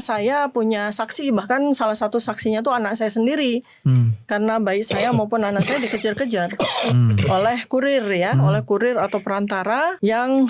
Saya punya saksi, bahkan salah satu saksinya tuh anak saya sendiri. Karena bayi saya maupun anak saya dikejar-kejar oleh kurir ya, oleh kurir atau perantara yang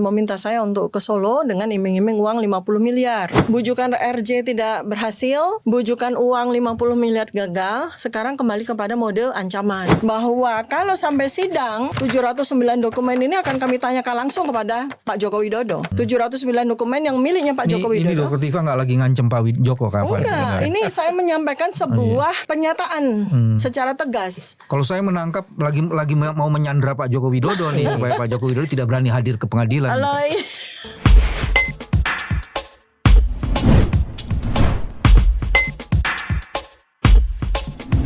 meminta saya untuk ke Solo dengan iming-iming uang 50 miliar. Bujukan RJ tidak berhasil, bujukan uang 50 miliar gagal. Sekarang kembali kepada mode ancaman bahwa kalau sampai sidang 709 dokumen ini akan kami tanyakan langsung kepada Pak Joko Widodo. 709 dokumen yang miliknya Pak Joko Widodo. Ini Dr. Tifa nggak lagi ngancem Pak Joko kapan? Enggak, ini saya menyampaikan sebuah pernyataan secara tegas. Kalau saya menangkap lagi mau menyandra Pak Joko Widodo nih supaya Pak Joko Widodo tidak berani hadir ke pengadilan.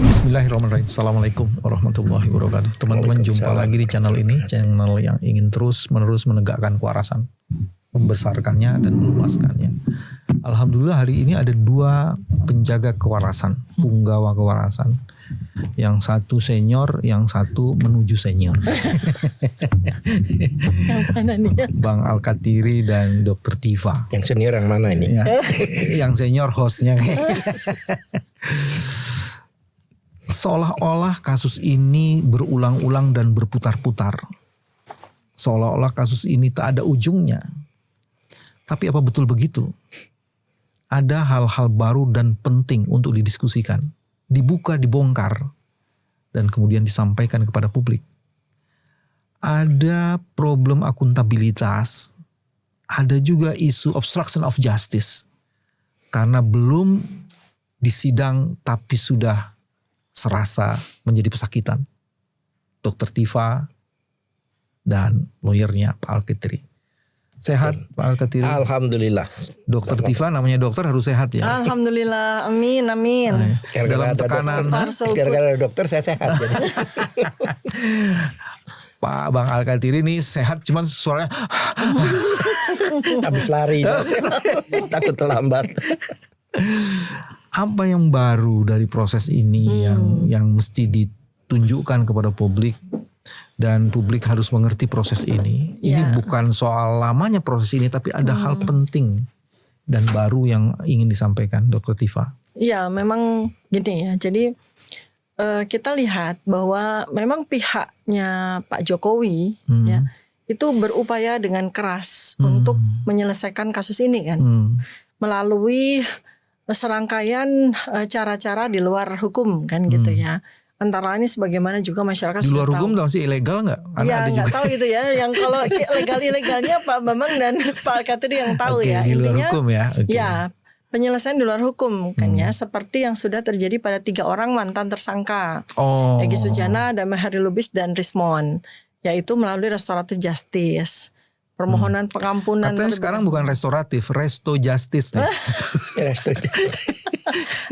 Bismillahirrahmanirrahim. Assalamualaikum warahmatullahi wabarakatuh. Teman-teman, jumpa lagi di channel ini, channel yang ingin terus-menerus menegakkan kewarasan, membesarkannya dan meluaskannya. Alhamdulillah hari ini ada dua penjaga kewarasan, punggawa kewarasan. Yang satu senior, yang satu menuju senior. Yang mana nih? Bang Al-Katiri dan Dr. Tifa. Yang senior yang mana ini? Ya, yang senior hostnya. Seolah-olah kasus ini berulang-ulang dan berputar-putar. Seolah-olah kasus ini tak ada ujungnya. Tapi apa betul begitu? Ada hal-hal baru dan penting untuk didiskusikan, dibuka, dibongkar, dan kemudian disampaikan kepada publik. Ada problem akuntabilitas, ada juga isu obstruction of justice. Karena belum disidang tapi sudah serasa menjadi pesakitan. Dr. Tifa dan lawyernya Pak Al-Katiri. Sehat Pak Al-Katiri? Alhamdulillah. Dr. Tifa namanya dokter harus sehat ya? Alhamdulillah, amin. Dalam tekanan. Gara-gara dokter saya sehat. Pak Bang Al-Katiri ini sehat, cuman suaranya habis lari. Takut terlambat. Apa yang baru dari proses ini yang mesti ditunjukkan kepada publik, dan publik harus mengerti proses ini. Ini bukan soal lamanya proses ini, tapi ada hal penting dan baru yang ingin disampaikan, Dr. Tifa. Iya, memang gini ya. Jadi kita lihat bahwa memang pihaknya Pak Jokowi ya itu berupaya dengan keras untuk menyelesaikan kasus ini kan, melalui serangkaian cara-cara di luar hukum kan gitu ya. Antara ini sebagaimana juga masyarakat di luar sudah hukum tahu. masih ilegal nggak? Ya nggak tahu gitu ya. Yang kalau legal-ilegalnya Pak Bambang dan Pak Al-Katiri yang tahu ya. Di luar intinya, hukum ya. Ya penyelesaian di luar hukum kan ya. Seperti yang sudah terjadi pada 3 orang mantan tersangka. Egy Sujana, Damai Hari Lubis dan Rismond. Yaitu melalui restoratif justice. Permohonan pengampunan. Katanya sekarang bukan restoratif, resto justice nih.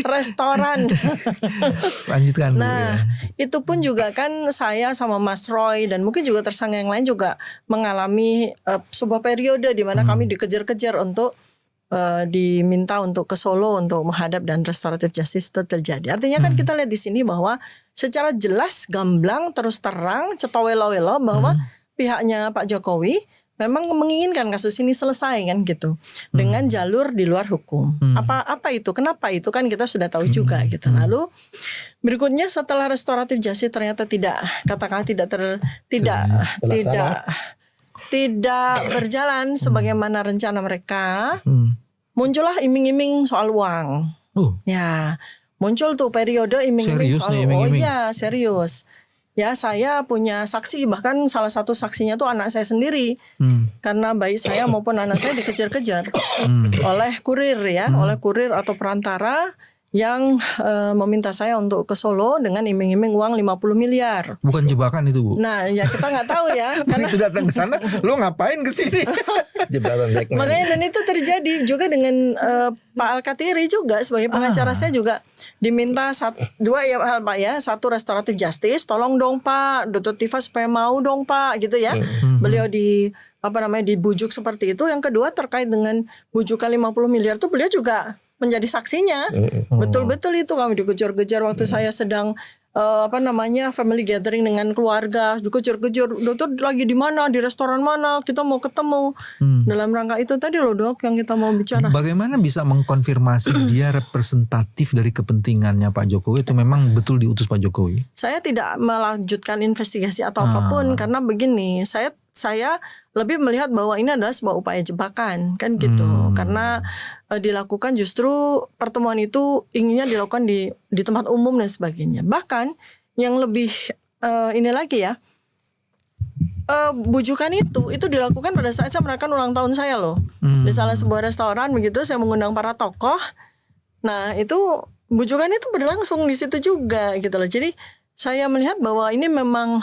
Restoran. Lanjutkan. Nah, itu pun juga kan saya sama Mas Roy dan mungkin juga tersangka yang lain juga mengalami sebuah periode di mana kami dikejar-kejar untuk diminta untuk ke Solo untuk menghadap dan restoratif justice itu terjadi. Artinya kan kita lihat di sini bahwa secara jelas, gamblang, terus terang, cetawelo-welo bahwa pihaknya Pak Jokowi memang menginginkan kasus ini selesai kan gitu dengan jalur di luar hukum. Apa itu? Kenapa itu kan kita sudah tahu juga gitu. Lalu berikutnya setelah restoratif justice ternyata tidak berjalan sebagaimana rencana mereka, muncullah iming-iming soal uang. Ya, muncul tuh periode iming-iming soal uang. Oh iya, serius. Ya, saya punya saksi, bahkan salah satu saksinya tuh anak saya sendiri. Karena bayi saya maupun anak saya dikejar-kejar oleh kurir ya, oleh kurir atau perantara yang meminta saya untuk ke Solo dengan iming-iming uang 50 miliar. Bukan jebakan itu, Bu? Nah, ya kita nggak tahu ya. Karena itu datang ke sana, lo ngapain ke sini? Jebakan blackmail. Makanya dan itu terjadi juga dengan Pak Al-Katiri juga sebagai pengacara saya juga diminta dua ya hal Pak ya. Satu restoratif justice, tolong dong Pak, Dr. Tifa supaya mau dong Pak gitu ya. Beliau dibujuk seperti itu. Yang kedua terkait dengan bujukan 50 miliar itu beliau juga menjadi saksinya. Betul-betul itu kami dikejar-kejar waktu saya sedang family gathering dengan keluarga, dikejar-kejar, dokter lagi di mana, di restoran mana, kita mau ketemu. Dalam rangka itu tadi loh dok yang kita mau bicara. Bagaimana bisa mengkonfirmasi dia representatif dari kepentingannya Pak Jokowi itu memang betul diutus Pak Jokowi? Saya tidak melanjutkan investigasi atau apapun karena begini, saya lebih melihat bahwa ini adalah sebuah upaya jebakan kan gitu. Karena dilakukan justru pertemuan itu inginnya dilakukan di tempat umum dan sebagainya. Bahkan yang lebih ini lagi ya, bujukan itu dilakukan pada saat saya merayakan ulang tahun saya loh. Di salah sebuah restoran begitu, saya mengundang para tokoh. Nah itu bujukan itu berlangsung di situ juga gitu loh. Jadi saya melihat bahwa ini memang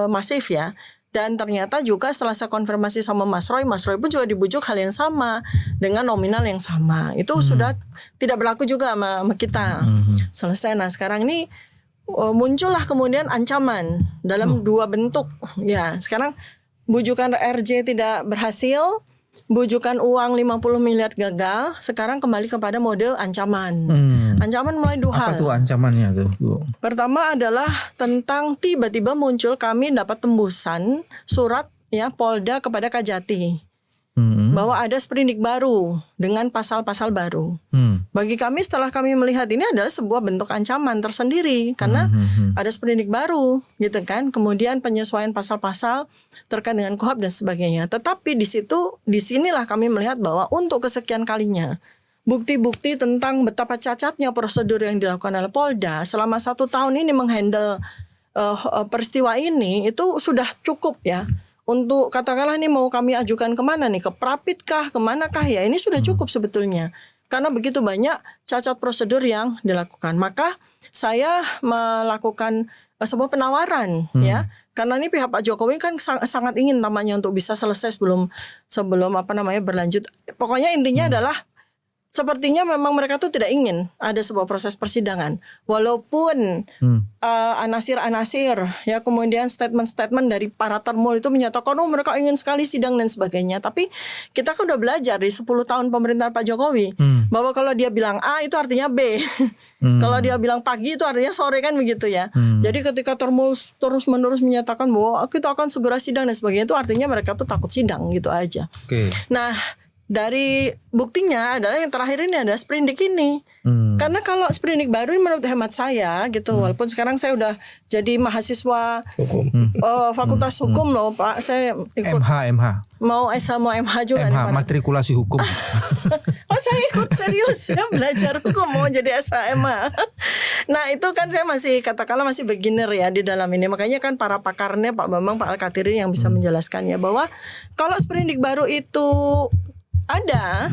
masif ya. Dan ternyata juga setelah saya konfirmasi sama Mas Roy pun juga dibujuk hal yang sama dengan nominal yang sama. Itu sudah tidak berlaku juga sama kita. Selesai. Nah sekarang ini muncullah kemudian ancaman dalam dua bentuk. Ya sekarang bujukan RJ tidak berhasil, bujukan uang 50 miliar gagal, sekarang kembali kepada mode ancaman. Ancaman mulai dua hal. Apa tuh ancamannya tuh Bu? Pertama adalah tentang tiba-tiba muncul kami dapat tembusan surat ya Polda kepada Kajati bahwa ada sprindik baru dengan pasal-pasal baru. Bagi kami setelah kami melihat ini adalah sebuah bentuk ancaman tersendiri karena ada sprindik baru gitu kan. Kemudian penyesuaian pasal-pasal terkait dengan KUHP dan sebagainya. Tetapi disinilah kami melihat bahwa untuk kesekian kalinya bukti-bukti tentang betapa cacatnya prosedur yang dilakukan oleh Polda selama 1 tahun ini menghandle peristiwa ini itu sudah cukup ya. Untuk katakanlah ini mau kami ajukan kemana nih, ke Prapit kah, kemanakah ya, ini sudah cukup sebetulnya. Karena begitu banyak cacat prosedur yang dilakukan. Maka saya melakukan sebuah penawaran ya. Karena ini pihak Pak Jokowi kan sangat ingin namanya untuk bisa selesai sebelum berlanjut. Pokoknya intinya adalah sepertinya memang mereka tuh tidak ingin ada sebuah proses persidangan. Walaupun anasir-anasir ya kemudian statement-statement dari para termul itu menyatakan mereka ingin sekali sidang dan sebagainya. Tapi kita kan udah belajar di 10 tahun pemerintahan Pak Jokowi bahwa kalau dia bilang A itu artinya B. Kalau dia bilang pagi itu artinya sore kan begitu ya. Jadi ketika termul terus-menerus menyatakan bahwa kita akan segera sidang dan sebagainya itu artinya mereka tuh takut sidang gitu aja. Nah, dari buktinya adalah yang terakhir ini adalah sprindik ini. Karena kalau sprindik baru menurut hemat saya gitu, walaupun sekarang saya udah jadi mahasiswa Fakultas Hukum loh Pak, saya ikut MH mau S mau MH juga MH matrikulasi hukum. Oh saya ikut serius ya belajar hukum mau jadi SMA. Nah itu kan saya masih katakanlah masih beginner ya di dalam ini, makanya kan para pakarnya Pak Bambang, Pak Al-Katirin yang bisa menjelaskannya bahwa kalau sprindik baru itu ada,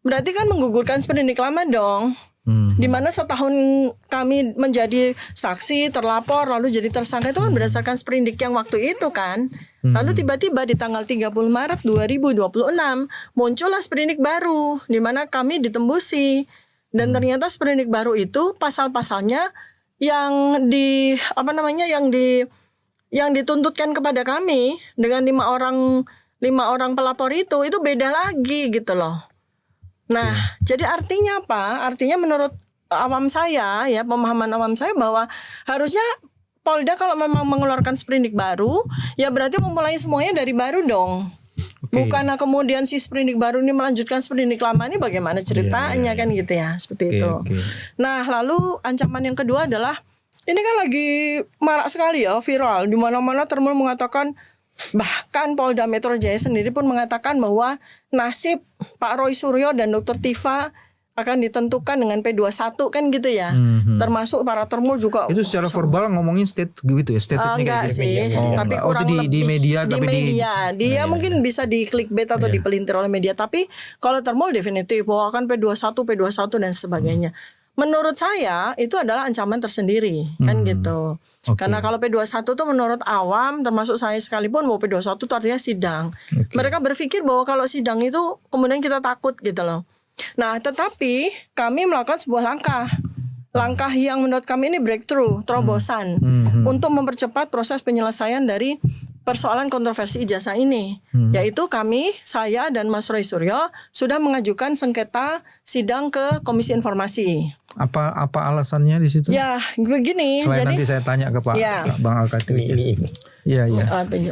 berarti kan menggugurkan sprindik lama dong. Dimana setahun kami menjadi saksi, terlapor, lalu jadi tersangka itu kan berdasarkan sprindik yang waktu itu kan. Lalu tiba-tiba di tanggal 30 Maret 2026 muncullah sprindik baru, dimana kami ditembusi. Dan ternyata sprindik baru itu pasal-pasalnya yang yang dituntutkan kepada kami dengan 5 orang pelapor itu beda lagi gitu loh. Nah, jadi artinya apa? Artinya menurut awam saya ya, pemahaman awam saya bahwa harusnya Polda kalau memang mengeluarkan sprindik baru, ya berarti memulai semuanya dari baru dong. Bukannya kemudian si sprindik baru ini melanjutkan sprindik lama ini bagaimana ceritanya kan gitu ya, seperti itu. Nah, lalu ancaman yang kedua adalah ini kan lagi marak sekali ya, viral di mana-mana termul mengatakan. Bahkan Polda Metro Jaya sendiri pun mengatakan bahwa nasib Pak Roy Suryo dan Dr. Tifa akan ditentukan dengan P21 kan gitu ya. Termasuk para termul juga. Itu secara verbal ngomongin gitu ya, statementnya enggak kayak sih, tapi kurang lebih di media, di media. Dia mungkin bisa di clickbait atau dipelintir oleh media, tapi kalau termul definitif bahwa akan P21 dan sebagainya. Menurut saya itu adalah ancaman tersendiri kan gitu. Karena kalau P21 tuh menurut awam termasuk saya sekalipun bahwa P21 itu artinya sidang. Mereka berpikir bahwa kalau sidang itu kemudian kita takut gitu loh. Nah tetapi kami melakukan sebuah langkah yang menurut kami ini breakthrough, terobosan untuk mempercepat proses penyelesaian dari persoalan kontroversi ijazah ini, yaitu saya dan Mas Roy Suryo sudah mengajukan sengketa sidang ke Komisi Informasi. Apa alasannya di situ? Ya, begini. Selain jadi, nanti saya tanya ke Pak Bang Alkatiri. Ini. Iya.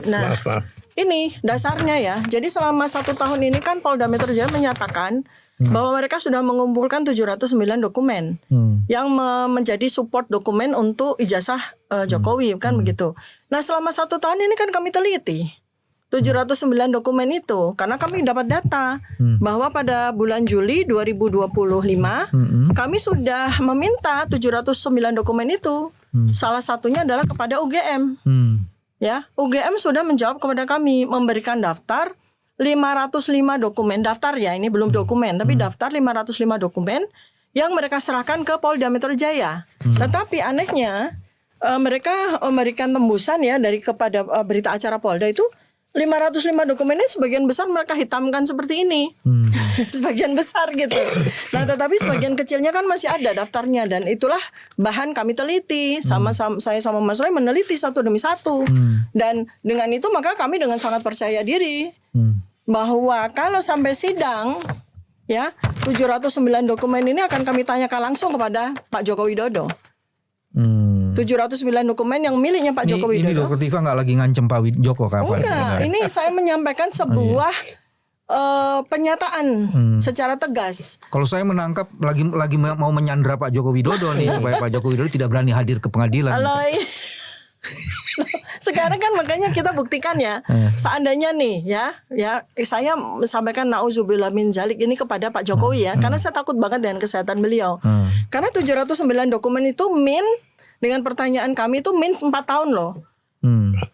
Nah, Maaf. ini dasarnya ya. Jadi selama 1 tahun ini kan Polda Metro Jaya menyatakan bahwa mereka sudah mengumpulkan 709 dokumen yang menjadi support dokumen untuk ijazah Jokowi, kan begitu. Nah, selama 1 tahun ini kan kami teliti 709 dokumen itu karena kami dapat data bahwa pada bulan Juli 2025 kami sudah meminta 709 dokumen itu. Salah satunya adalah kepada UGM. Ya, UGM sudah menjawab kepada kami, memberikan daftar 505 dokumen, daftar ya, ini belum dokumen, tapi daftar 505 dokumen yang mereka serahkan ke Polda Metro Jaya. Tetapi anehnya mereka memberikan tembusan ya kepada berita acara Polda itu 505 dokumen ini sebagian besar mereka hitamkan seperti ini. Sebagian besar gitu. Nah, tetapi sebagian kecilnya kan masih ada daftarnya dan itulah bahan kami teliti saya sama Mas Roy meneliti satu demi satu. Dan dengan itu maka kami dengan sangat percaya diri bahwa kalau sampai sidang ya 709 dokumen ini akan kami tanyakan langsung kepada Pak Joko Widodo. 709 dokumen yang miliknya Pak Joko Widodo. Ini Dokter Tifa nggak lagi ngancem Pak Joko kapan? Enggak, ini saya menyampaikan sebuah pernyataan secara tegas. Kalau saya menangkap lagi mau menyandra Pak Joko Widodo nih supaya Pak Joko Widodo tidak berani hadir ke pengadilan. Sekarang kan makanya kita buktikan ya. Seandainya nih ya saya sampaikan nauzubillah min zalik ini kepada Pak Jokowi ya, karena saya takut banget dengan kesehatan beliau. Karena 709 dokumen itu dengan pertanyaan kami itu 4 tahun loh.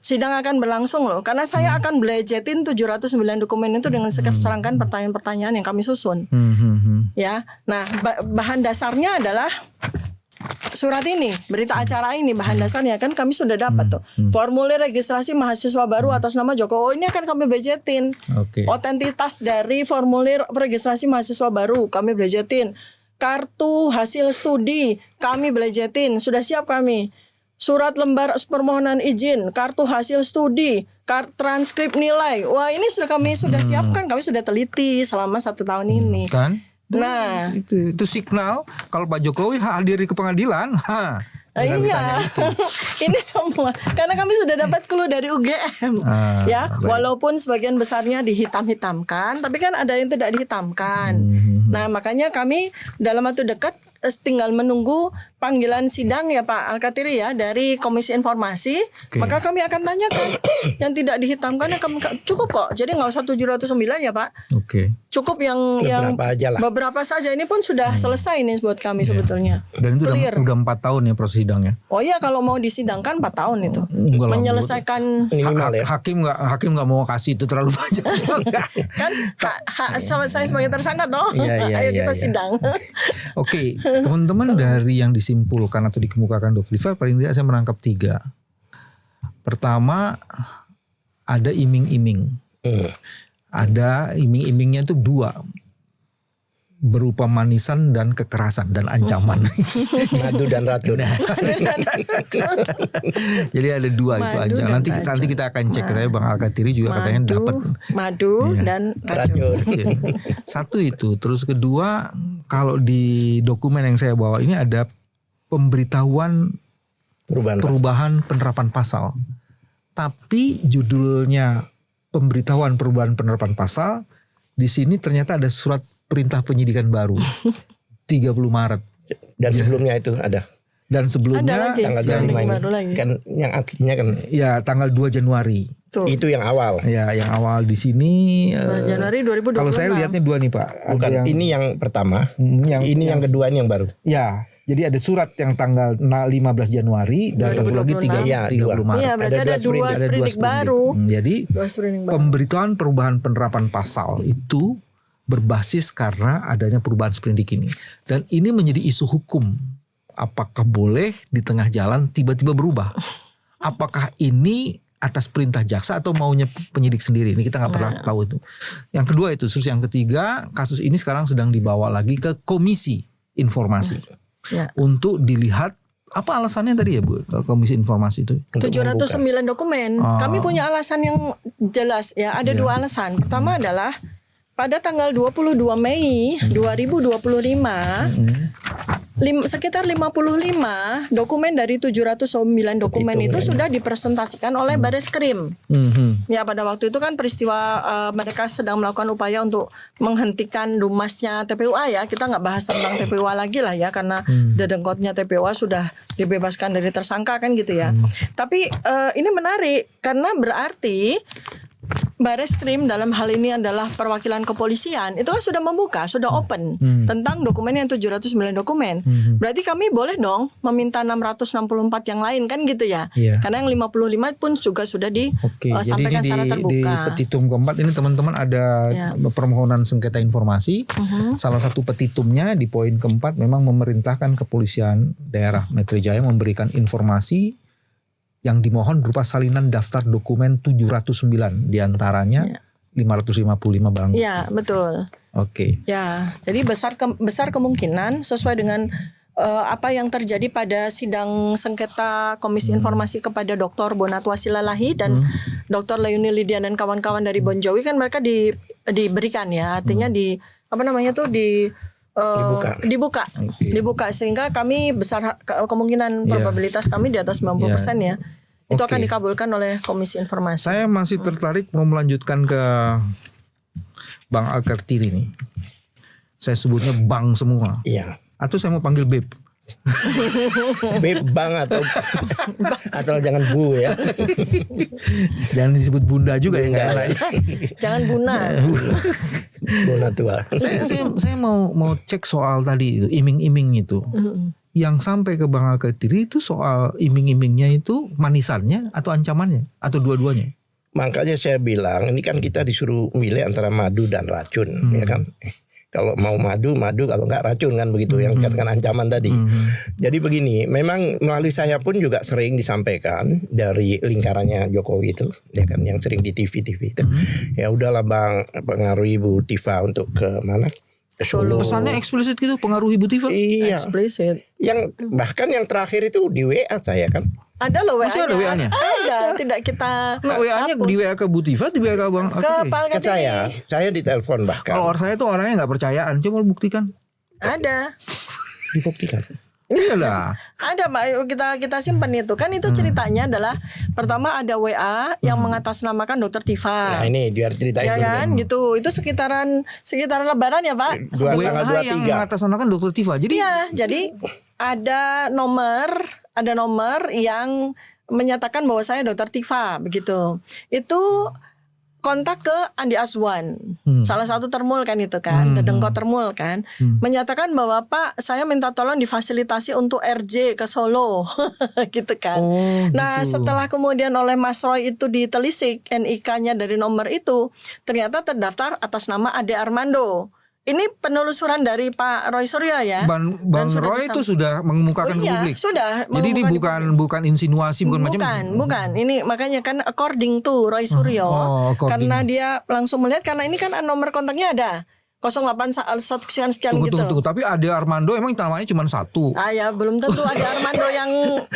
Sidang akan berlangsung loh. Karena saya akan belejetin 709 dokumen itu dengan serangkaian pertanyaan-pertanyaan yang kami susun. Ya, nah bahan dasarnya adalah surat ini, berita acara ini, bahan dasarnya kan kami sudah dapat tuh. Formulir registrasi mahasiswa baru atas nama Joko. Ini akan kami budgetin. Otentitas dari formulir registrasi mahasiswa baru kami budgetin. Kartu hasil studi kami budgetin. Sudah siap kami. Surat lembar permohonan izin, kartu hasil studi, transkrip nilai. Wah, ini kami sudah siapkan, kami sudah teliti selama 1 tahun ini. Kan? Nah, itu signal kalau Pak Jokowi hadir ke pengadilan. Iya, ini semua karena kami sudah dapat clue dari UGM, ya. Baik. Walaupun sebagian besarnya dihitam-hitamkan, tapi kan ada yang tidak dihitamkan. Nah, makanya kami dalam waktu dekat tinggal menunggu panggilan sidang ya Pak Alkatiri ya dari Komisi Informasi. Maka kami akan tanyakan yang tidak dihitamkan cukup kok. Jadi nggak usah 709 ya Pak. Cukup yang beberapa saja. Ini pun sudah selesai nih buat kami sebetulnya. Dan itu udah 4 tahun ya proses sidangnya. Oh iya, kalau mau disidangkan 4 tahun itu. Menyelesaikan hakim nggak mau kasih itu terlalu banyak. Kan saya sebagai tersangka toh. Ayo kita sidang. Oke, teman-teman dari yang disimpulkan atau dikemukakan Dr. Tifa paling tidak saya menangkap 3. Pertama, ada iming-iming. Ada iming-imingnya itu 2. Berupa manisan dan kekerasan dan ancaman. Madu dan racun. Jadi ada 2 itu aja. Nanti kita akan cek. Saya Bang Alkatiri juga katanya dapat madu dan racun. Satu itu. Terus kedua, kalau di dokumen yang saya bawa ini ada pemberitahuan perubahan penerapan pasal. Tapi judulnya pemberitahuan perubahan penerapan pasal, di sini ternyata ada surat perintah penyidikan baru 30 Maret. Dan sebelumnya itu ada. Dan sebelumnya tanggal 25 ini kan yang aslinya kan ya tanggal 2 Januari. Itu yang awal. Ya, yang awal di sini Januari 2026. Kalau saya lihatnya 2 nih Pak. Bukan, ini yang pertama. Yang kedua ini yang baru. Ya, jadi ada surat yang tanggal 15 Januari dan satu lagi 30 Maret. Iya, berarti ada 2 sprindik baru. Jadi pemberitahuan perubahan penerapan pasal itu berbasis karena adanya perubahan sprindik ini. Dan ini menjadi isu hukum. Apakah boleh di tengah jalan tiba-tiba berubah? Apakah ini atas perintah jaksa atau maunya penyidik sendiri? Ini kita nggak pernah tahu itu. Yang kedua itu. Terus yang ketiga, kasus ini sekarang sedang dibawa lagi ke Komisi Informasi. Untuk dilihat Apa alasannya tadi ya Bu, Komisi Informasi itu? 709 dokumen. Kami punya alasan yang jelas ya. Ada dua alasan. Pertama adalah pada tanggal 22 Mei 2025 sekitar 55 dokumen dari 709 dokumen itu sudah dipresentasikan oleh Bareskrim. Ya pada waktu itu kan peristiwa mereka sedang melakukan upaya untuk menghentikan lumasnya TPUA ya. Kita nggak bahas tentang TPUA lagi lah ya karena dedengkotnya TPUA sudah dibebaskan dari tersangka kan gitu ya. Tapi ini menarik karena berarti Bareskrim dalam hal ini adalah perwakilan kepolisian itu kan sudah membuka, sudah open tentang dokumen yang 709 dokumen. Berarti kami boleh dong meminta 664 yang lain kan gitu ya. Karena yang 55 pun juga sudah disampaikan secara terbuka. Di petitum keempat ini teman-teman ada permohonan sengketa informasi. Salah satu petitumnya di poin keempat memang memerintahkan kepolisian daerah Metro Jaya memberikan informasi yang dimohon berupa salinan daftar dokumen 709 diantaranya 555 barang bukti. Iya betul. Oke. Ya jadi besar kemungkinan sesuai dengan apa yang terjadi pada sidang sengketa Komisi Informasi kepada Dr. Bonatwa Silalahi dan Dr. Leoni Lydia dan kawan-kawan dari Bon Jovi kan mereka diberikan ya artinya dibuka sehingga kami besar kemungkinan probabilitas kami di atas 90% ya. Itu akan dikabulkan oleh Komisi Informasi. Saya masih tertarik mau melanjutkan ke Bang Alkartiri nih. Saya sebutnya Bang semua. Iya. Atau saya mau panggil Beb. Beb Bang atau jangan Bu ya. Jangan disebut Bunda juga ya enggak enak. Jangan Buna. Bunda tua. Saya mau cek soal tadi itu iming-iming itu. Yang sampai ke Bang Alkartiri itu soal iming-imingnya itu manisannya atau ancamannya atau dua-duanya. Makanya saya bilang ini kan kita disuruh milih antara madu dan racun ya kan. Kalau mau madu, kalau enggak racun kan begitu yang dikatakan ancaman tadi. Jadi begini, memang melalui saya pun juga sering disampaikan dari lingkarannya Jokowi itu, ya kan yang sering di TV itu. Ya udahlah Bang, pengaruhi Ibu Tifa untuk ke mana? Ke Solo. Pesannya eksplisit gitu, pengaruhi Ibu Tifa. Iya. Eksplisit. Yang bahkan yang terakhir itu di WA saya kan. Ada loh WA-nya. Masih ada WA-nya? Ada, tidak kita WA-nya di WA ke Bu Tifa, di WA ke Bang Alkartiri. Ke saya ditelepon bahkan. Kalau saya tuh orangnya nggak percayaan, coba buktikan. Ada. Dibuktikan. Iya lah. Ada Pak, kita simpan itu. Kan itu ceritanya adalah pertama ada WA yang mengatasnamakan Dokter Tifa. Nah ini biar ceritain ya dulu. kan gitu. Itu sekitaran Lebaran ya Pak. WA yang mengatasnamakan Dokter Tifa. Jadi jadi ada nomor yang menyatakan bahwa saya Dokter Tifa begitu. Itu kontak ke Andi Aswan, salah satu termul kan itu kan, dedengkot termul kan, menyatakan bahwa Pak saya minta tolong difasilitasi untuk RJ ke Solo, gitu kan. Nah setelah kemudian oleh Mas Roy itu ditelisik NIK-nya dari nomor itu, ternyata terdaftar atas nama Ade Armando. Ini penelusuran dari Pak Roy Suryo ya. Bang Roy itu sudah mengemukakan ke publik. Sudah. Jadi ini bukan insinuasi, bukan. Ini makanya kan according to Roy Suryo, karena dia langsung melihat karena ini kan nomor kontaknya ada 08 sekian gitu. Tunggu. Tapi Ade Armando emang namanya cuma satu. Ya belum tentu Ade Armando yang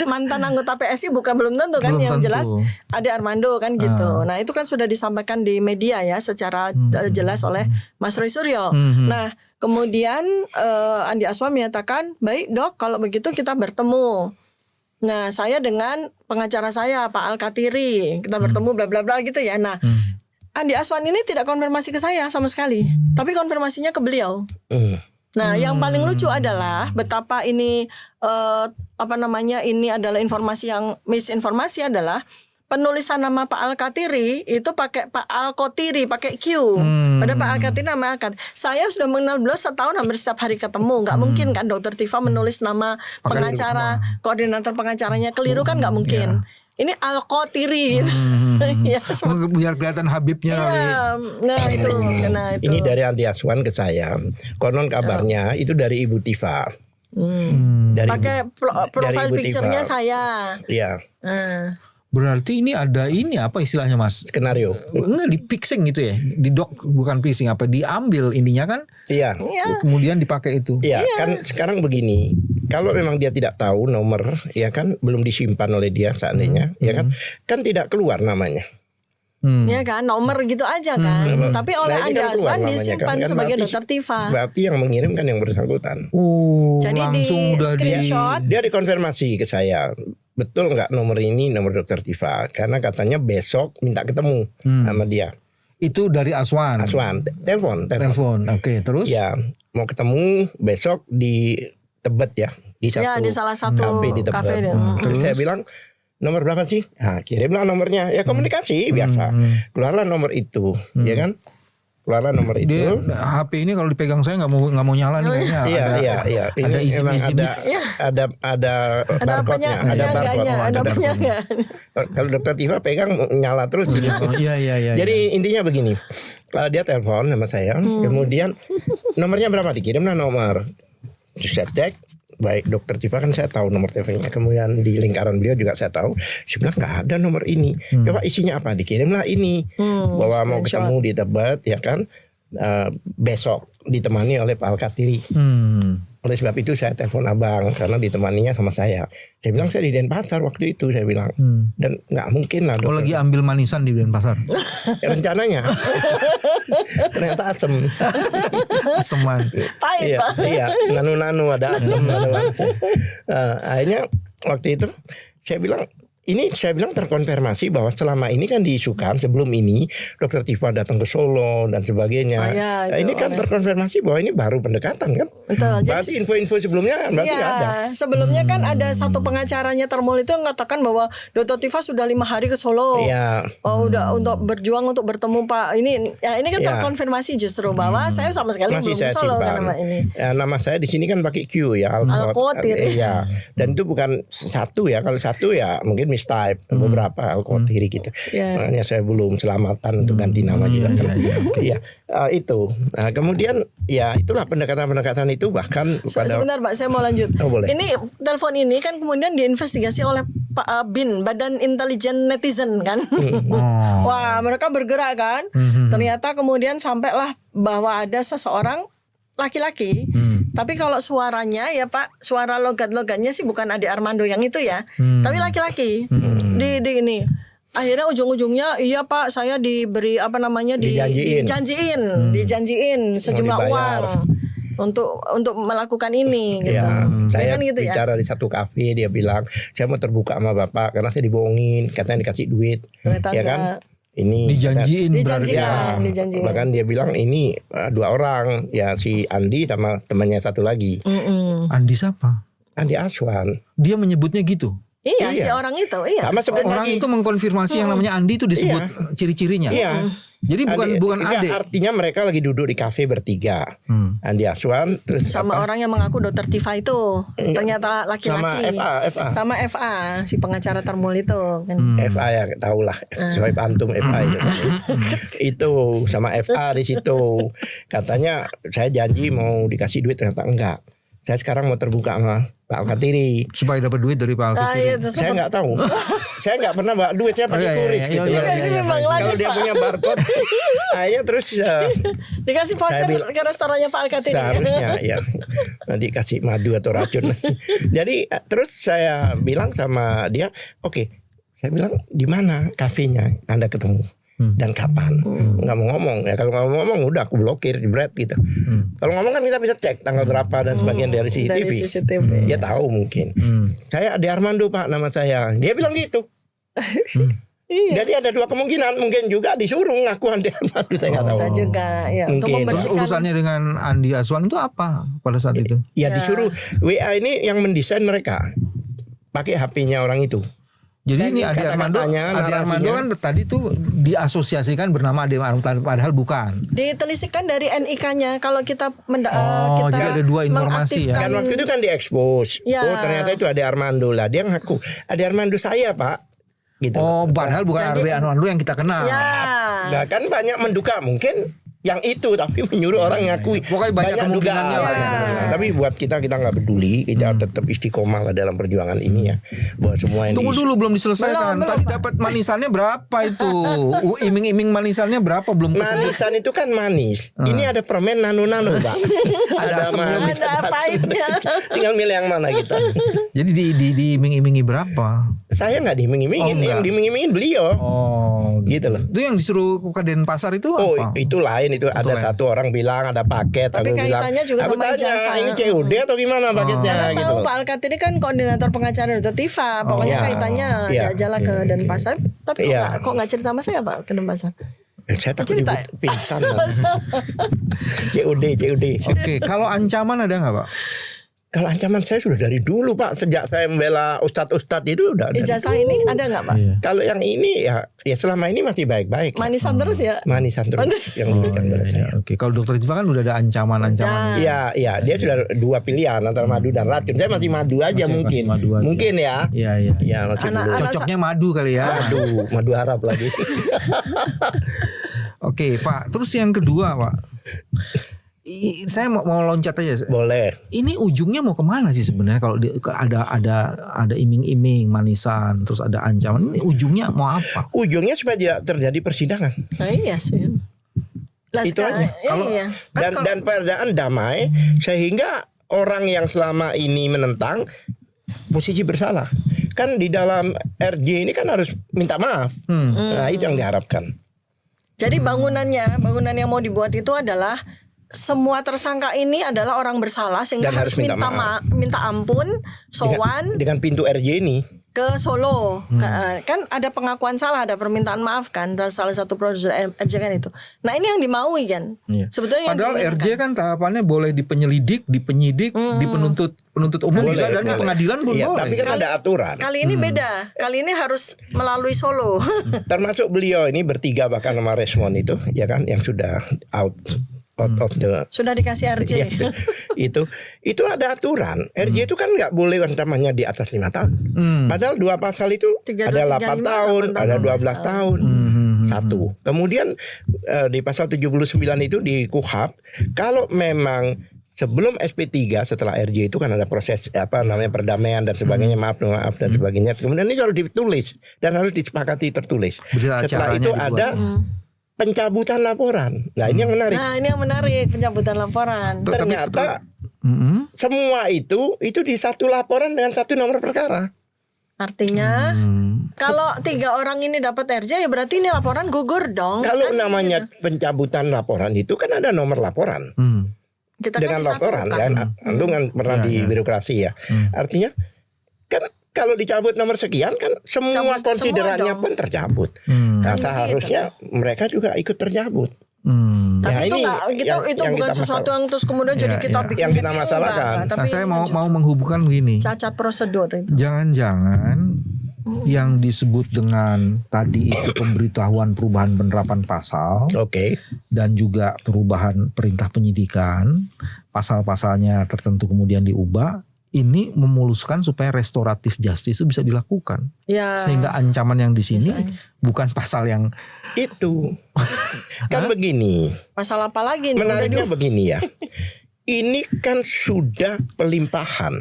mantan anggota PSI belum tentu kan, yang jelas Ade Armando kan gitu. Nah itu kan sudah disampaikan di media ya secara jelas oleh Mas Roy Suryo. Nah kemudian Andi Aswan menyatakan baik Dok kalau begitu kita bertemu. Nah saya dengan pengacara saya Pak Alkartiri kita bertemu bla bla bla gitu ya. Nah Andi Aswan ini tidak konfirmasi ke saya sama sekali, tapi konfirmasinya ke beliau. Nah, yang paling lucu adalah betapa ini ini adalah informasi yang misinformasi adalah penulisan nama Pak Alkartiri itu pakai Pak Alkotiri pakai Q. Pada Pak Alkartiri nama Alkartiri. Saya sudah mengenal beliau setahun hampir setiap hari ketemu. Nggak mungkin kan Dokter Tifa menulis nama pengacara, koordinator pengacaranya keliru kan nggak mungkin. Ini Alkotiri gitu. Ya, biar kelihatan Habibnya kali. Nah itu. Ini dari Andi Aswan ke saya. Konon kabarnya itu dari Ibu Tifa. Pakai profile picture-nya saya. Iya. Berarti ini ada ini apa istilahnya Mas? Skenario. Enggak di fixing gitu ya. Di dock bukan fixing apa diambil ininya kan. Iya. Kemudian dipakai itu. Iya, kan sekarang begini. Kalau memang dia tidak tahu nomor, ya kan belum disimpan oleh dia seandainya, ya kan tidak keluar namanya. Ya kan nomor gitu aja kan. Tapi oleh Nah, ini Andi kan keluar Aswan namanya, disimpan kan sebagai berarti- dokter Tifa. Berarti yang mengirim kan yang bersangkutan. Oh, Jadi langsung di udah screenshot. Dia dikonfirmasi ke saya. Betul nggak nomor ini nomor dokter Tifa? Karena katanya besok minta ketemu sama dia. itu dari Aswan. Aswan, telepon. Telepon. Oke, terus? Ya, mau ketemu besok di Tebet ya, di satu Ya, di salah satu kafe di Tebet. kafe deh. Terus saya bilang, nomor berapa sih? Nah, kirimlah nomornya. Ya komunikasi biasa. Keluarlah nomor itu, ya kan? Keluarlah nomor Dia itu. HP ini kalau dipegang saya nggak mau nyala nih kayaknya. Iya. Ada Ini memang isi-isi. ada Ada barcode-nya, ada barcode. ada Ada penyangga. Kalau dokter Tifa pegang nyala terus. Iya. Jadi intinya begini, dia telepon sama saya, kemudian nomornya berapa dikirimlah nomor. Terus saya cek, baik dokter Tifa kan saya tahu nomor teleponnya, kemudian di lingkaran beliau juga saya tahu. Saya bilang nggak ada nomor ini. Coba isinya apa? Dikirimlah ini, bahwa mau ketemu di Tebet, ya kan, besok ditemani oleh Pak Al-Katiri. Oleh sebab itu saya telepon abang karena ditemaninya sama saya. Saya bilang saya di Denpasar waktu itu, saya bilang, dan nggak mungkin lah. Oh, lagi ambil manisan di Denpasar. Rencananya ternyata asem. Seman. Pahit, Pak. Iya, nanu ada asem ada asem. Akhirnya waktu itu saya bilang terkonfirmasi bahwa selama ini kan diisukan sebelum ini dokter Tifa datang ke Solo dan sebagainya. Oh, ya, Nah, ini kan terkonfirmasi bahwa ini baru pendekatan kan. Betul. Berarti info-info sebelumnya kan berarti nggak ada. Sebelumnya kan ada satu pengacaranya Termul itu yang mengatakan bahwa Dr. Tifa sudah 5 hari ke Solo. Iya. Oh, udah untuk berjuang untuk bertemu Pak. Ini kan Iya. terkonfirmasi justru bahwa saya sama sekali Masih belum ke saya Solo simpan. kan nama ini. Ya, nama saya di sini kan pakai Q ya, Al-Qatir. Iya. Dan itu bukan satu ya. Kalau satu ya mungkin mistype beberapa Al-Qatiri gitu. Iya. Makanya saya belum selamatan untuk ganti nama juga. Iya. Itu. Nah, kemudian ya itulah pendekatan-pendekatan itu bahkan pada Sebentar Pak, saya mau lanjut. Oh, boleh. Ini telepon ini kan kemudian diinvestigasi oleh Pak BIN, Badan Intelijen Netizen kan. Wah, mereka bergerak kan. Ternyata kemudian sampailah bahwa ada seseorang laki-laki. Tapi kalau suaranya ya Pak, suara logat-logatnya sih bukan Ade Armando yang itu ya. Tapi laki-laki. Di ini. Akhirnya ujung-ujungnya iya Pak, saya diberi dijanjiin sejumlah dibayar. uang untuk melakukan ini gitu. Ya, saya kan gitu ya. bicara di satu kafe, dia bilang saya mau terbuka sama bapak karena saya dibohongin, katanya dikasih duit, Ternyata ya kan? enggak. Ini Dijanjiin berarti. Dijanjikan. Bahkan dia bilang ini 2 orang, ya si Andi sama temannya satu lagi, Andi siapa? Andi Aswan. Dia menyebutnya gitu. Iya, Iya. si orang itu, iya. Sama seperti Orang itu mengkonfirmasi yang namanya Andi itu disebut ciri-cirinya. Iya. Jadi bukan Enggak, Ade. artinya mereka lagi duduk di kafe bertiga. Andi Aswan terus Sama orang yang mengaku Dr. Tifa itu ternyata laki-laki. Sama FA. Sama FA, si pengacara Termul itu kan. FA ya tahulah, sesuai antum FA itu. Itu sama FA di situ. Katanya saya janji mau dikasih duit, ternyata enggak. Saya sekarang mau terbuka sama Pak Al-Katiri. Supaya dapat duit dari Pak Al-Katiri. Iya, itu Saya nggak tahu. Saya nggak pernah bawa duit, saya pakai iya, kuris iya, gitu. iya, Dikasih iya, memang Kalau lagi dia Pak. punya barcode, akhirnya terus Dikasih voucher Saya ke restorannya Pak Al-Katiri. seharusnya ya nanti kasih madu atau racun. Jadi terus saya bilang sama dia, oke. Saya bilang di mana kafenya Anda ketemu dan kapan? Nggak mau ngomong ya, kalau nggak mau ngomong udah aku blokir, jebret gitu. Kalau ngomong kan kita bisa cek tanggal berapa dan sebagian dari CCTV. Dari CCTV. Dia tahu mungkin. Saya Ade Armando Pak nama saya. Dia bilang gitu. Jadi ada 2 kemungkinan, mungkin juga disuruh ngaku Ade Armando, saya nggak tahu. Bisa juga ya untuk Mungkin. Terus membersihkan. urusannya dengan Andi Aswan itu apa pada saat itu? Ya disuruh WA ini yang mendesain mereka pakai HP-nya orang itu. Jadi ini Ade kata-katanya, Armando kan tadi tuh diasosiasikan bernama Ade Armando padahal bukan. Ditelisik kan dari NIK-nya kalau kita Oh, kita jadi ada 2 informasi ya. Kan waktu itu kan diekspos. Ya. Oh ternyata itu Ade Armando lah. Dia ngaku Ade Armando saya Pak. Gitu. Oh, padahal bukan Ade Armando yang kita kenal. Ya. Nah kan banyak menduga mungkin yang itu, tapi menyuruh orang ngakui. Pokoknya banyak kemungkinannya dugaan. lah ya. Tapi buat kita nggak peduli, kita tetap istiqomah lah dalam perjuangan ini ya. Bahwa semua ini. Tunggu dulu belum diselesaikan. Belum, Tadi dapat manisannya berapa itu? Iming-iming manisannya berapa belum kesebut? Manisan itu kan manis. Ini ada permen nano-nano, Pak. Ada asemnya. manis, Ada pahitnya. Tinggal milih yang mana kita. Jadi diiming-imingi berapa? Saya nggak diiming-imingin, Oh, yang enggak. diiming-imingin beliau. Oh, Gitu loh. Itu yang disuruh ke Denpasar itu Oh, apa? itu lain itu ada lain. satu orang bilang ada paket, Tapi ada bilang. kaitannya juga Aku sama tanya, ijazah. ini COD atau gimana paketnya Karena gitu. tahu loh. Pak Al-Katiri kan koordinator pengacara Dr. Tifa. Pokoknya iya. kaitannya Iya. ada jalan ke Denpasar. Tapi Iya. kok nggak cerita sama saya Pak ke Denpasar? Saya takut Cerita. ibu pingsan. COD. Oke, kalau ancaman ada nggak Pak? Kalau ancaman saya sudah dari dulu Pak, sejak saya membela ustadz-ustadz itu udah. dari Ijazah dulu. ini ada nggak Pak? Iya. Kalau yang ini ya selama ini masih baik-baik. Manisan terus ya? Manisan terus yang diberikan pada saya. Oke, kalau dokter Tifa kan udah ada ancaman-ancaman. Iya, dia sudah dua pilihan antara madu dan racun. Saya masih madu aja Masih mungkin. madu aja. Mungkin ya. Iya, iya. Ya masih Anak- belum. Cocoknya madu kali ya. Aduh, madu Arab lagi. Oke, Pak. Terus yang kedua, Pak. Saya mau loncat aja. Boleh. Ini ujungnya mau kemana sih sebenarnya kalau ada iming-iming, manisan, terus ada ancaman. Ini ujungnya mau apa? Ujungnya supaya tidak terjadi persidangan. Nah iya sih. Lah, Itu sekarang- aja. Kalau- iya. Dan keadaan damai sehingga orang yang selama ini menentang posisi bersalah. Kan di dalam RJ ini kan harus minta maaf. Nah, itu yang diharapkan. Jadi bangunan yang mau dibuat itu adalah semua tersangka ini adalah orang bersalah sehingga Dan harus minta maaf. minta ampun, sowan Dengan pintu RJ ini. ke Solo. Kan ada pengakuan salah, ada permintaan maaf kan dari salah satu prosedur RJ kan itu. Nah, ini yang dimaui kan. Iya. Sebetulnya yang Padahal diinginkan. RJ kan tahapannya boleh di penyelidik, di penyidik, di penuntut umum bisa dan di boleh. pengadilan pun Iya, boleh. tapi kan ada aturan. Kali ini beda. Kali ini harus melalui Solo. Termasuk beliau ini bertiga bahkan sama Resmond itu, ya kan, yang sudah out of the. Sudah dikasih RJ. Ya, itu ada aturan. RJ itu kan nggak boleh ancamannya di atas 5 tahun. Padahal dua pasal itu 32, ada 8 35, tahun, 8 ada 12 12 tahun. Satu. Kemudian di pasal 79 itu di KUHP, kalau memang sebelum SP3 setelah RJ itu kan ada proses perdamaian dan sebagainya, maaf dan sebagainya. Kemudian ini harus ditulis dan harus disepakati tertulis. Berita Setelah acaranya itu dibuat. ada pencabutan laporan. Nah, ini yang menarik. Nah, ini yang menarik pencabutan laporan. Ternyata Mm-mm. semua itu di satu laporan dengan satu nomor perkara. Artinya kalau 3 orang ini dapat RJ ya berarti ini laporan gugur dong. Kalau Kan namanya gitu. pencabutan laporan itu kan ada nomor laporan Kita dengan kan laporan disatukan. kan, antum kan pernah di birokrasi ya. Artinya kan kalau dicabut nomor sekian kan semua Cabut konsiderannya semua dong. pun tercabut. Nah, seharusnya mereka juga ikut tercabut. Tapi Ya, itu ini nggak, itu yang bukan kita sesuatu masalah. yang terus kemudian jadi kita bikin Yang kita ini, masalahkan. enggak. Tapi Nah, saya ini mau justru menghubungkan begini. cacat prosedur itu. Jangan-jangan yang disebut dengan tadi itu pemberitahuan perubahan penerapan pasal Oke. dan juga perubahan perintah penyidikan, pasal-pasalnya tertentu kemudian diubah, ini memuluskan supaya restoratif justice itu bisa dilakukan. Ya. Sehingga ancaman yang di sini bukan pasal yang Itu. Kan begini. Pasal apa lagi nih? Menariknya begini ya. Ini kan sudah pelimpahan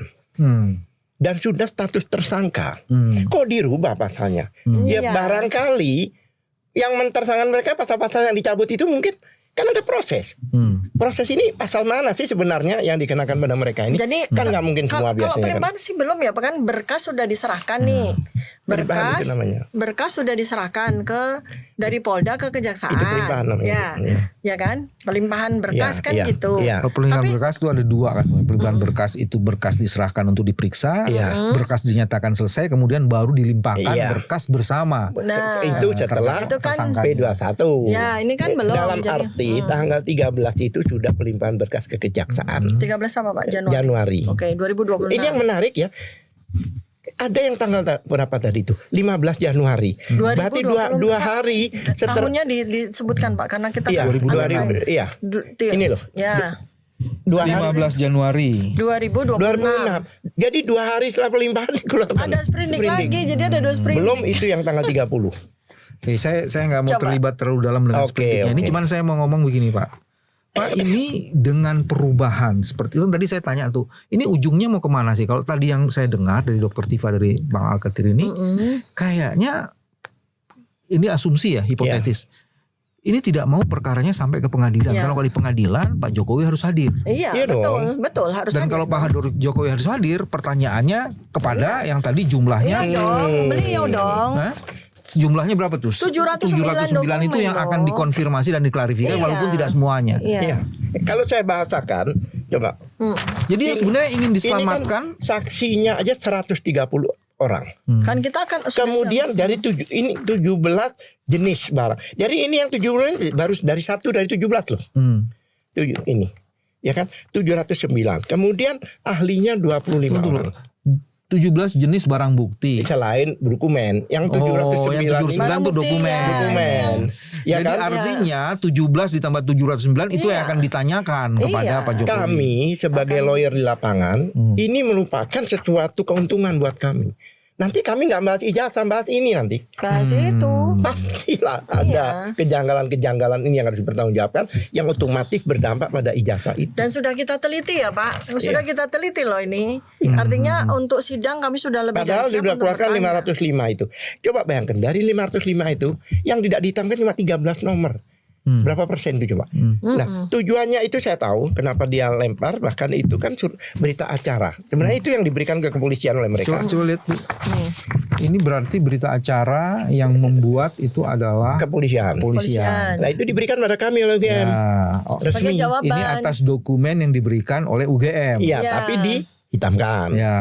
dan sudah status tersangka. Kok dirubah pasalnya? Ya Iya. barangkali yang mentersangkakan mereka pasal-pasal yang dicabut itu mungkin kan ada proses. Proses ini pasal mana sih sebenarnya yang dikenakan pada mereka ini? Jadi kan nggak mungkin semua kalau biasanya kan. pelimpahan sih belum ya, kan berkas sudah diserahkan nih. Pelimpahan itu namanya. Berkas sudah diserahkan ke dari Polda ke Kejaksaan. Itu pelimpahan namanya. Ya. Iya. Ya kan? Pelimpahan berkas Iya, kan iya, gitu. iya. Kalau pelimpahan Tapi- berkas itu ada dua kan. Pelimpahan berkas itu berkas diserahkan untuk diperiksa, berkas dinyatakan selesai, kemudian baru dilimpahkan Iya. berkas bersama. Nah, Itu setelah itu kan tersangka. P21. Ya, ini kan belum, Dalam jadi- arti tanggal 13 itu sudah pelimpahan berkas ke Kejaksaan. 13 apa Pak? Januari. Januari. Oke, 2026. Ini yang menarik ya. Ada yang tanggal berapa tadi itu? 15 Januari. Berarti 2026. dua hari setelah Tahunnya disebutkan Pak karena kita iya, kan 2000, iya. Ini loh. Ya. 2 hari 15 Januari. 2026. 2006. Jadi 2 hari setelah pelimpahan keluar. Ada sprindik lagi, jadi ada 2 sprindik. Belum itu yang tanggal 30. Oke, saya nggak mau Coba. terlibat terlalu dalam dengan Oke, sepertinya. Ini oke. cuman saya mau ngomong begini, Pak. Pak, ini dengan perubahan seperti itu tadi saya tanya tuh, ini ujungnya mau kemana sih? Kalau tadi yang saya dengar dari Dokter Tifa dari Bang Al-Katir ini, kayaknya ini asumsi ya, hipotetis. Ini tidak mau perkaranya sampai ke pengadilan. Iya. Kalau di pengadilan, Pak Jokowi harus hadir. Iya, Iya betul harus Dan hadir. kalau Pak Jokowi harus hadir, pertanyaannya kepada yang tadi jumlahnya, Iya dong, beliau dong. Hah? Jumlahnya berapa tuh? 709 itu yang dokumen akan loh. dikonfirmasi dan diklarifikasi Iya. walaupun tidak semuanya. Iya. Iya. Kalau saya bahasakan, coba. Jadi yang sebenarnya ingin Ini diselamatkan. kan saksinya aja 130 orang. Kan kita akan sudah Kemudian dari 17 jenis barang. Jadi ini yang 17 baru dari 17 loh. Ini. Ya kan? 709. Kemudian ahlinya 25 orang. 17 jenis barang bukti. Selain dokumen. Yang 709 yang 709 itu dokumen. dokumen. Ya Jadi kan? artinya 17 ditambah 709 itu yang akan ditanyakan kepada Iya. Pak Jokowi. Kami sebagai lawyer di lapangan ini merupakan sesuatu keuntungan buat kami. Nanti kami nggak bahas ijazah, bahas ini nanti. bahas itu. Pastilah ada kejanggalan-kejanggalan ini yang harus dipertanggungjawabkan yang otomatis berdampak pada ijazah itu. Dan sudah kita teliti ya Pak. Sudah kita teliti loh ini. Artinya untuk sidang kami sudah lebih Padahal dari siap sudah untuk keluarkan bertanya. 505 itu. Coba bayangkan dari 505 itu yang tidak dihitamkan cuma 13 nomor. Berapa persen itu coba? Nah tujuannya itu saya tahu kenapa dia lempar, bahkan itu kan berita acara. Sebenarnya itu yang diberikan ke kepolisian oleh mereka. Coba lihat Bu. Ini berarti berita acara yang membuat itu adalah Kepolisian. kepolisian. Nah itu diberikan pada kami oleh UGM. Nah, Sebagai Resmi. jawaban. ini atas dokumen yang diberikan oleh UGM. Iya, Ya. tapi dihitamkan. Ya,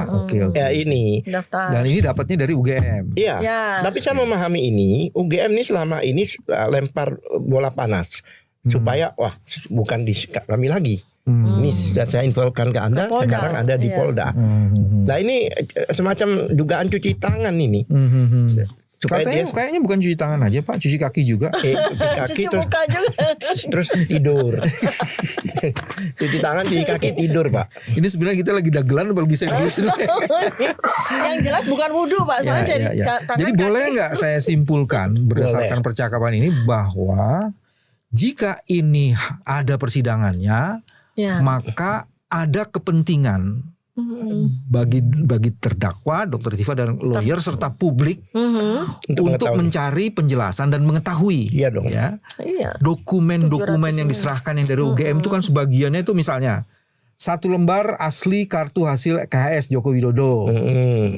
oke. Ya ini. Daftar. Dan ini dapatnya dari UGM. Iya, Ya. tapi saya memahami ini UGM ini selama ini lempar bola panas supaya wah bukan di kami lagi. Ini sudah saya infokan ke Anda, Ke Polda. sekarang ada di Iya. Polda. Nah ini semacam dugaan cuci tangan ini. Supaya Kayaknya bukan cuci tangan aja Pak, cuci kaki juga. kaki Cuci terus, muka juga. terus tidur. Cuci tangan, cuci kaki, tidur Pak. Ini sebenarnya kita lagi dagelan apa lagi serius? Yang jelas bukan wudhu Pak. Soalnya dari tangan Jadi kaki. boleh nggak saya simpulkan berdasarkan percakapan ini bahwa jika ini ada persidangannya, Ya. maka ada kepentingan bagi terdakwa, Dokter Tifa dan lawyer serta publik untuk mengetahui. mencari penjelasan dan mengetahui. Iya dong. Ya. Iya. Dokumen-dokumen yang diserahkan yang dari UGM itu kan sebagiannya itu misalnya 1 lembar asli kartu hasil KHS Joko Widodo.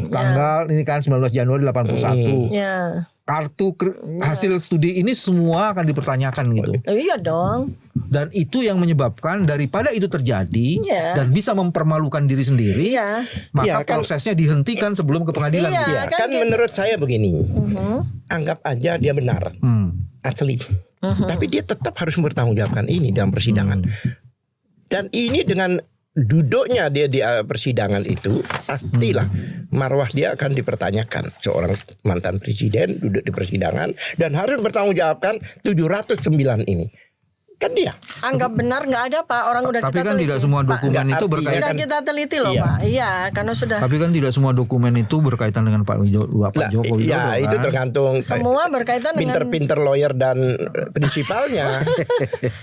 Tanggal ini kan 19 Januari 81. Ya. Kartu hasil studi ini semua akan dipertanyakan gitu. Iya dong. Dan itu yang menyebabkan daripada itu terjadi Iya. dan bisa mempermalukan diri sendiri, Iya. maka Iya, kan- prosesnya dihentikan sebelum ke pengadilan. Iya. gitu. Ya, kan kan gitu. menurut saya begini. Anggap aja dia benar. Asli. Tapi dia tetap harus mempertanggungjawabkan ini dalam persidangan. Dan ini dengan duduknya dia di persidangan itu, pastilah marwah dia akan dipertanyakan. Seorang mantan presiden duduk di persidangan dan harus bertanggungjawabkan 709 ini. Kan dia. Anggap benar nggak ada Pak. Orang udah Tapi kita kan teliti. tidak semua Pak, dokumen itu artinya berkaitan. sudah kita teliti loh Iya. Pak. Iya, karena sudah Tapi kan tidak semua dokumen itu berkaitan dengan Pak Lah, Joko Widodo. ya itu kan? tergantung semua berkaitan dengan pinter-pinter lawyer dan prinsipalnya.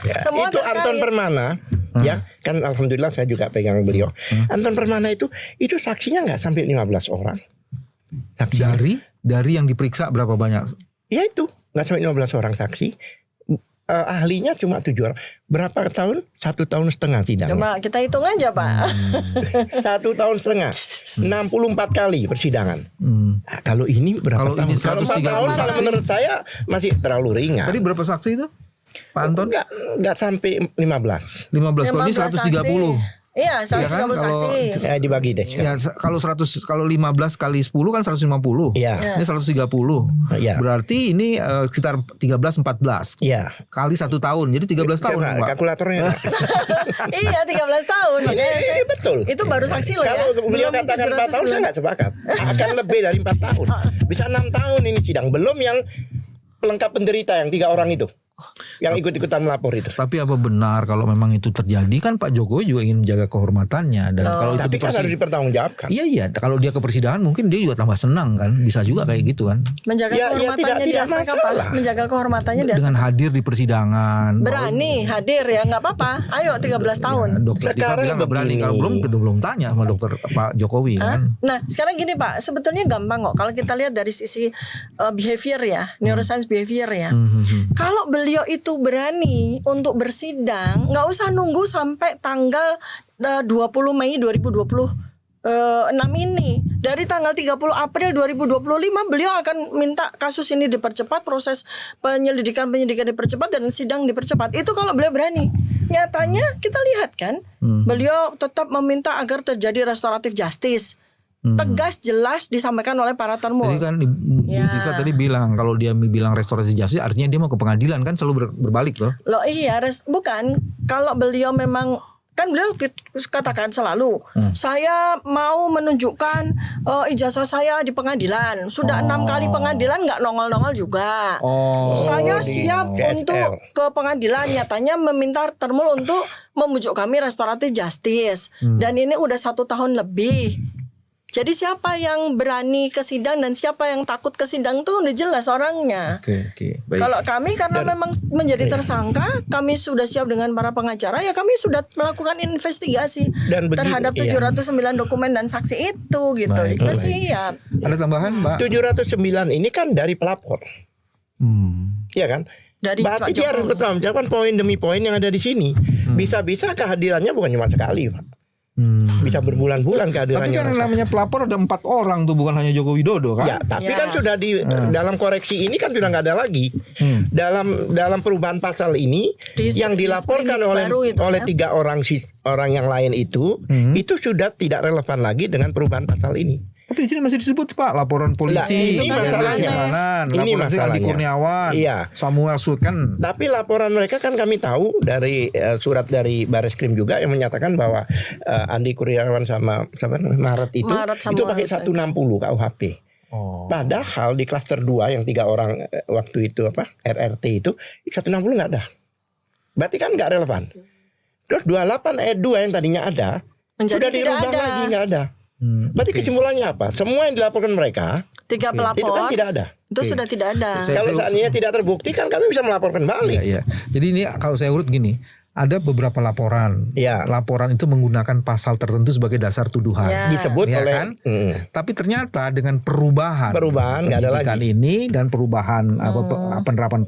Ya, Semua itu terkait. Anton Permana ya kan alhamdulillah saya juga pegang beliau. Anton Permana itu saksinya nggak sampai 15 orang. Saksinya. dari yang diperiksa berapa banyak? Ya itu nggak sampai 15 orang saksi. Ahlinya cuma 7 orang. Berapa tahun? 1,5 tahun sidang. Coba kita hitung aja Pak. 1,5 tahun. 64 kali persidangan. Nah, kalau ini berapa Kalau tahun? ini Kalau 4 tahun 130 kalau menurut saya masih terlalu ringan. Tadi berapa saksi itu? Pak Anton? Nggak sampai 15. 15 kalau ini 15 saksi. 130. Iya, Iya 130 kan? saksi. Ya dibagi deh. Ya kalau 15 kali 10 kan 150. Iya. Ini 130. Iya. Berarti ini sekitar 13-14 Iya. kali 1 tahun. Jadi 13 tahun Coba Pak. kalkulatornya. Iya, 13 tahun. Makanya Ini betul. itu baru saksi loh ya. Kalau beliau Belum katakan 4 tahun saya 709. nggak sepakat. Akan lebih dari 4 tahun. Bisa 6 tahun ini sidang. Belum yang pelengkap penderita yang 3 orang itu. yang ikut-ikutan melapor itu. Tapi apa benar kalau memang itu terjadi, kan Pak Jokowi juga ingin menjaga kehormatannya, dan kalau itu Tapi kan harus dipertanggungjawabkan. Iya, kalau dia ke persidangan mungkin dia juga tambah senang kan, bisa juga kayak gitu kan. Menjaga kehormatannya di tidak aspek apa? masalah. Menjaga kehormatannya di aspek Dengan hadir di persidangan. berani hadir ya, nggak apa-apa. Ayo 13 tahun. Dokter Diva Sekarang bilang nggak berani, begini. kalau belum tanya sama dokter Pak Jokowi kan. Nah sekarang gini Pak, sebetulnya gampang kok kalau kita lihat dari sisi behavior ya, neuroscience behavior ya. Kalau beliau itu berani untuk bersidang, nggak usah nunggu sampai tanggal 20 Mei 2026 ini. Dari tanggal 30 April 2025 beliau akan minta kasus ini dipercepat, proses penyelidikan dipercepat dan sidang dipercepat. Itu kalau beliau berani. Nyatanya kita lihat kan, beliau tetap meminta agar terjadi restoratif justice. Tegas jelas disampaikan oleh para tamu. Jadi kan Bu Diva tadi bilang kalau dia bilang restorasi justice artinya dia mau ke pengadilan, kan selalu berbalik loh. Loh iya, bukan. Kalau beliau memang, kan beliau katakan selalu, saya mau menunjukkan ijazah saya di pengadilan. Sudah 6 kali pengadilan nggak nongol-nongol juga. Saya siap untuk ke pengadilan. Nyatanya meminta Termul untuk membujuk kami restoratif justice. Dan ini udah 1 tahun lebih. Jadi siapa yang berani ke sidang dan siapa yang takut ke sidang tuh udah jelas orangnya. Oke, baik. Kalau kami karena memang menjadi tersangka, kami sudah siap dengan para pengacara, ya kami sudah melakukan investigasi Dan begini, terhadap 709 dokumen dan saksi itu gitu. Baik, Kita baik. siap. Ada tambahan, Mbak? 709 ini kan dari pelapor. Iya kan? Dari Berarti Pak dia harus Jokowi. bertanggung jawab poin demi poin yang ada di sini. Bisa-bisa kehadirannya bukan cuma sekali, Pak. Bisa berbulan-bulan kehadirannya. Tapi kan yang Mas. namanya pelapor ada 4 orang tuh, bukan hanya Joko Widodo kan? Ya, tapi Ya. kan sudah di dalam koreksi ini kan sudah nggak ada lagi. Dalam perubahan pasal ini Di yang dilaporkan sprindik oleh baru itu, oleh ya. 3 orang yang lain itu sudah tidak relevan lagi dengan perubahan pasal ini. Tapi di sini masih disebut Pak laporan polisi. Lah, ini tentang masalahnya. keamanan, Ini laporan Andi masalahnya. Kurniawan, Iya. Samuel Sulkan. Tapi laporan mereka kan kami tahu dari surat dari Bareskrim juga yang menyatakan bahwa Andi Kurniawan sama Maret itu pakai 160 KUHP. Padahal di klaster 2 yang 3 orang waktu itu RRT itu 160 nggak ada. Berarti kan nggak relevan. Terus 28 ayat 2 yang tadinya ada Menjadi sudah tidak dirubah ada. lagi nggak ada. Berarti kesimpulannya apa? Semua yang dilaporkan mereka 3 pelapor itu kan tidak ada. itu sudah tidak ada. Kalau seandainya tidak terbukti kan kami bisa melaporkan balik. Iya. Jadi ini kalau saya urut gini, ada beberapa laporan. Iya. Laporan itu menggunakan pasal tertentu sebagai dasar tuduhan. Ya. Disebut Iya oleh kan? Tapi ternyata dengan perubahan nggak ada penyidikan lagi. ini dan perubahan penerapan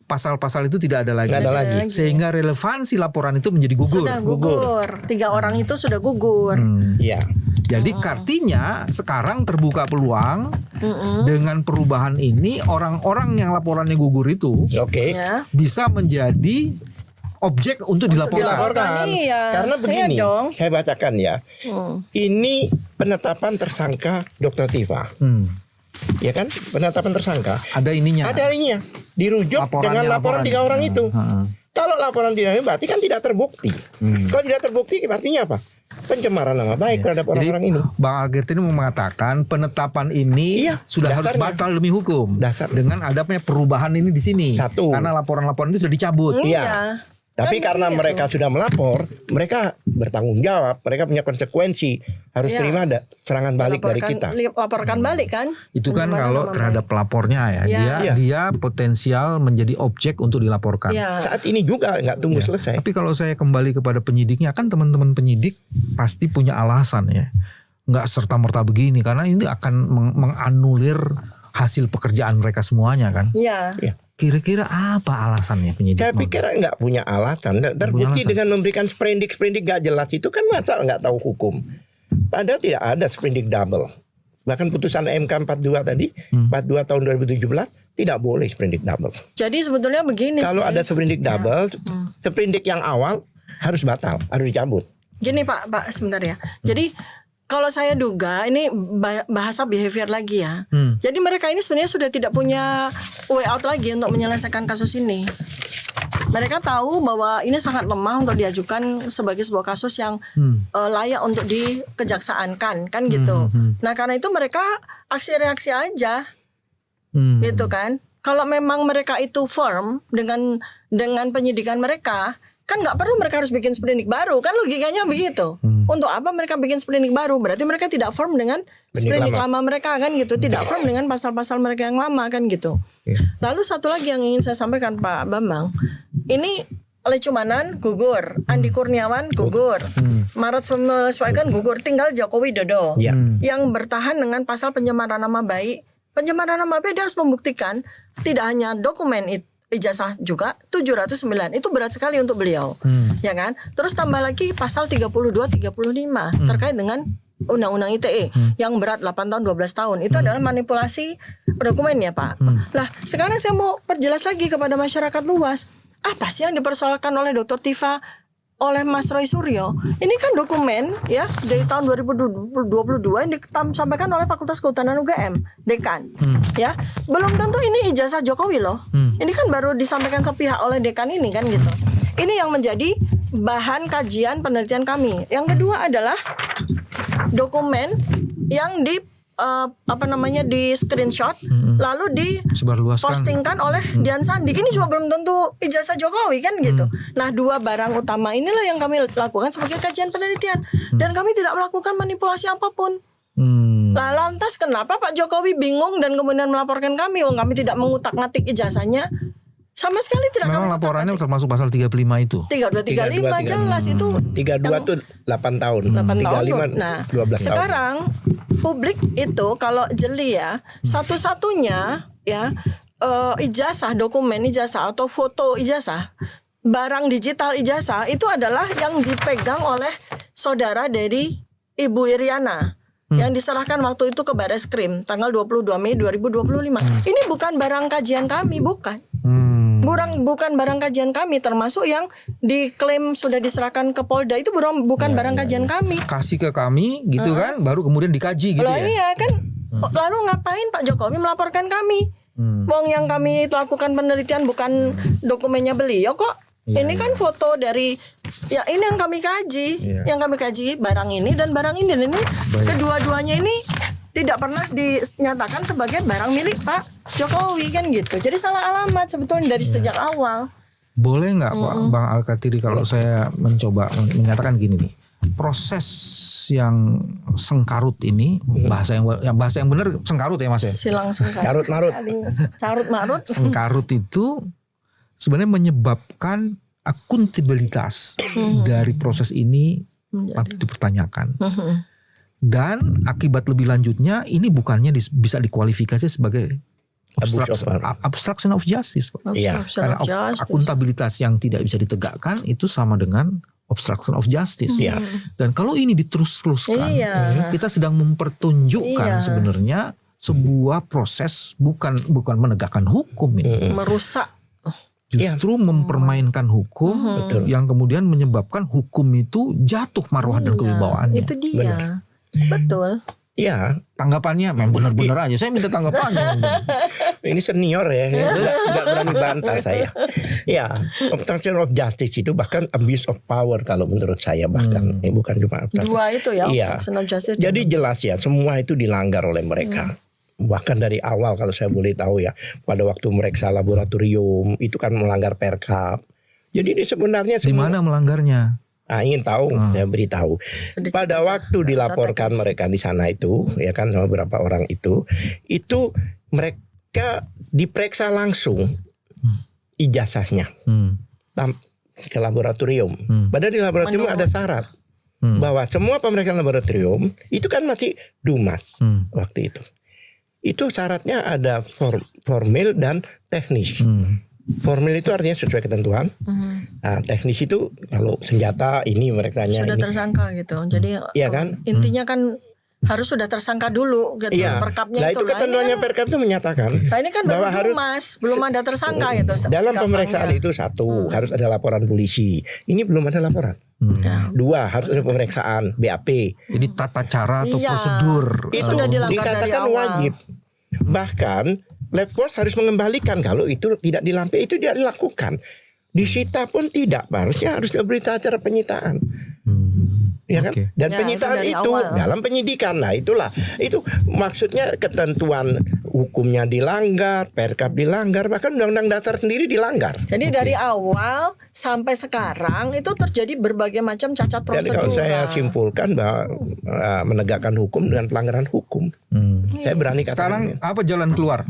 pasal-pasal itu tidak ada lagi. Nggak ada lagi. Sehingga relevansi laporan itu menjadi gugur. Sudah gugur. 3 orang itu sudah gugur. Iya. Jadi artinya sekarang terbuka peluang dengan perubahan ini orang-orang yang laporannya gugur itu Oke. Ya. bisa menjadi objek untuk dilaporkan. Dilaporkan. Iya. Karena begini, Iya dong. saya bacakan ya. Ini penetapan tersangka Dr. Diva. Ya kan? Penetapan tersangka. Ada ininya. Ada ininya. Dirujuk Laporannya, dengan laporan 3 orang itu. Kalau laporan tidak berarti kan tidak terbukti. Kalau tidak terbukti artinya apa? Pencemaran nama baik terhadap orang-orang ini. Bang Algerti ini mengatakkan penetapan ini Iya, sudah harus dasarnya. batal demi hukum. Dasarnya. Dengan adanya perubahan ini di sini. Satu. Karena laporan-laporan itu sudah dicabut. Iya. Tapi Kan karena begitu. mereka sudah melapor, mereka bertanggung jawab, mereka punya konsekuensi, harus Iya. terima serangan balik dari kita. Laporkan balik kan. Itu kan Pencemaran kalau nama terhadap pelapornya ya. Iya. Dia potensial menjadi objek untuk dilaporkan. baik. Ya. Saat ini juga nggak tunggu selesai. Tapi kalau saya kembali kepada penyidiknya, kan teman-teman penyidik pasti punya alasan ya. Nggak serta-merta begini, karena ini akan menganulir hasil pekerjaan mereka semuanya kan. Iya. Iya. Kira-kira apa alasannya penyidik? Saya pikir nggak punya alasan. Terbukti alasan. dengan memberikan sprendik nggak jelas itu kan masa nggak tahu hukum. Padahal tidak ada sprendik double. Bahkan putusan MK 42 tadi, 42 tahun 2017 tidak boleh sprendik double. Jadi sebetulnya begini Kalau sih. ada sprendik double, sprendik yang awal harus batal, harus dicabut. Gini Pak sebentar ya. Jadi kalau saya duga ini bahasa behavior lagi ya. Jadi mereka ini sebenarnya sudah tidak punya way out lagi untuk menyelesaikan kasus ini. Mereka tahu bahwa ini sangat lemah untuk diajukan sebagai sebuah kasus yang layak untuk dikejaksaankan kan gitu. Nah karena itu mereka aksi reaksi aja, gitu kan. Kalau memang mereka itu firm dengan penyidikan mereka, kan nggak perlu mereka harus bikin sprindik baru, kan logikanya begitu. Untuk apa mereka bikin sprindik baru? Berarti mereka tidak firm dengan sprindik lama mereka kan gitu, tidak firm dengan pasal-pasal mereka yang lama kan gitu. Lalu satu lagi yang ingin saya sampaikan Pak Bambang, ini Lecumanan gugur, Andi Kurniawan gugur, Maret 19 kan gugur, tinggal Joko Widodo yang bertahan dengan pasal pencemaran nama baik. Pencemaran nama baik dia harus membuktikan tidak hanya dokumen ijazah juga 709, itu berat sekali untuk beliau, ya kan? Terus tambah lagi pasal 32-35 terkait dengan Undang-Undang ITE yang berat 8 tahun 12 tahun itu adalah manipulasi dokumen ya Pak. Lah sekarang saya mau perjelas lagi kepada masyarakat luas. Apa sih yang dipersoalkan oleh Dr. Tifa, oleh Mas Roy Suryo? Ini kan dokumen ya dari tahun 2022 yang disampaikan oleh Fakultas Kehutanan UGM, dekan. Ya, belum tentu ini ijazah Jokowi loh. Ini kan baru disampaikan sepihak oleh dekan ini kan gitu. Ini yang menjadi bahan kajian penelitian kami. Yang kedua adalah dokumen yang di di screenshot lalu dipostingkan oleh Dian Sandi. Ini juga belum tentu ijazah Jokowi kan gitu. Nah, dua barang utama inilah yang kami lakukan sebagai kajian penelitian dan kami tidak melakukan manipulasi apapun. Lah lantas kenapa Pak Jokowi bingung dan kemudian melaporkan kami? Kami tidak mengutak-ngatik ijazahnya. Sama sekali tidak. Memang laporannya termasuk pasal 35 itu. 32-35 jelas itu. 32 tuh 8 tahun. 8 35 tahun. Nah, 12 tahun. Sekarang publik itu kalau jeli ya, satu-satunya ya ijazah, dokumen ijazah atau foto ijazah, barang digital ijazah itu adalah yang dipegang oleh saudara dari Ibu Iriana. Yang diserahkan waktu itu ke Bareskrim tanggal 22 Mei 2025. Ini bukan barang kajian kami, bukan. Bukan barang kajian kami, termasuk yang diklaim sudah diserahkan ke Polda itu bukan barang kajian kami. Kasih ke kami gitu kan, baru kemudian dikaji gitu loh, ya. Iya kan. Lalu ngapain Pak Jokowi melaporkan kami? Wong yang kami lakukan penelitian bukan dokumennya beliau kok. Ini kan foto dari ya ini yang kami kaji, yang kami kaji barang ini dan barang ini dan ini kedua-duanya ini tidak pernah dinyatakan sebagai barang milik Pak Jokowi kan gitu. Jadi salah alamat sebetulnya dari sejak awal. Boleh nggak Pak Bang Al-Katiri kalau saya mencoba menyatakan gini nih, proses yang sengkarut ini bahasa yang benar sengkarut ya Mas ya. Silang sengkarut. Carut marut. Sengkarut itu sebenarnya menyebabkan akuntabilitas dari proses ini patut dipertanyakan. Dan akibat lebih lanjutnya ini bukannya bisa dikualifikasi sebagai obstruction of justice. Karena akuntabilitas yang tidak bisa ditegakkan itu sama dengan obstruction of justice. Dan kalau ini diterus-teruskan, kita sedang mempertunjukkan sebenarnya sebuah proses bukan menegakkan hukum ini. Merusak. Justru mempermainkan hukum yang kemudian menyebabkan hukum itu jatuh marwah dan kewibawaannya. Itu dia. Betul. Iya. Tanggapannya memang benar-benar aja. Saya minta tanggapannya. Ini senior ya, nggak berani bantah saya. Ya, obstruction of justice itu bahkan abuse of power kalau menurut saya bahkan bukan cuma obstruction. Dua itu ya, obstruction of justice. Jadi jelas ya, semua itu dilanggar oleh mereka. Bahkan dari awal kalau saya boleh tahu ya, pada waktu mereka laboratorium itu kan melanggar Perkap. Jadi ini sebenarnya di mana melanggarnya? Ingin tahu, saya beritahu. Pada waktu dilaporkan mereka di sana itu, ya kan sama beberapa orang itu mereka diperiksa langsung ijazahnya ke laboratorium. Padahal di laboratorium ada syarat bahwa semua pemeriksaan laboratorium itu kan masih dumas waktu itu. Itu syaratnya ada formil dan teknis. Formil itu artinya sesuai ketentuan. Nah, teknis itu kalau senjata ini mereka sudah tersangka gitu. Jadi kan? Intinya kan harus sudah tersangka dulu gitu. Perkapnya nah, itu ketentuannya Perkap itu menyatakan. Nah, ini kan bahwa baru belum ada tersangka gitu. Dalam pemeriksaan itu satu harus ada laporan polisi. Ini belum ada laporan. Dua harus ada pemeriksaan BAP. Jadi tata cara atau prosedur itu sudah dilanggar dari awal. Wajib. Bahkan Labpos harus mengembalikan kalau itu tidak dilampaui, itu tidak dilakukan. Disita pun tidak, harusnya harus diberita acara penyitaan. Ya kan? Dan penyitaan itu dalam penyidikan. Nah, itu maksudnya ketentuan hukumnya dilanggar, Perkap dilanggar, bahkan Undang-Undang Dasar sendiri dilanggar. Jadi dari awal sampai sekarang itu terjadi berbagai macam cacat Jadi prosedur. kalau saya simpulkan bahwa menegakkan hukum dengan pelanggaran hukum, saya berani katakan. Sekarang apa jalan keluar?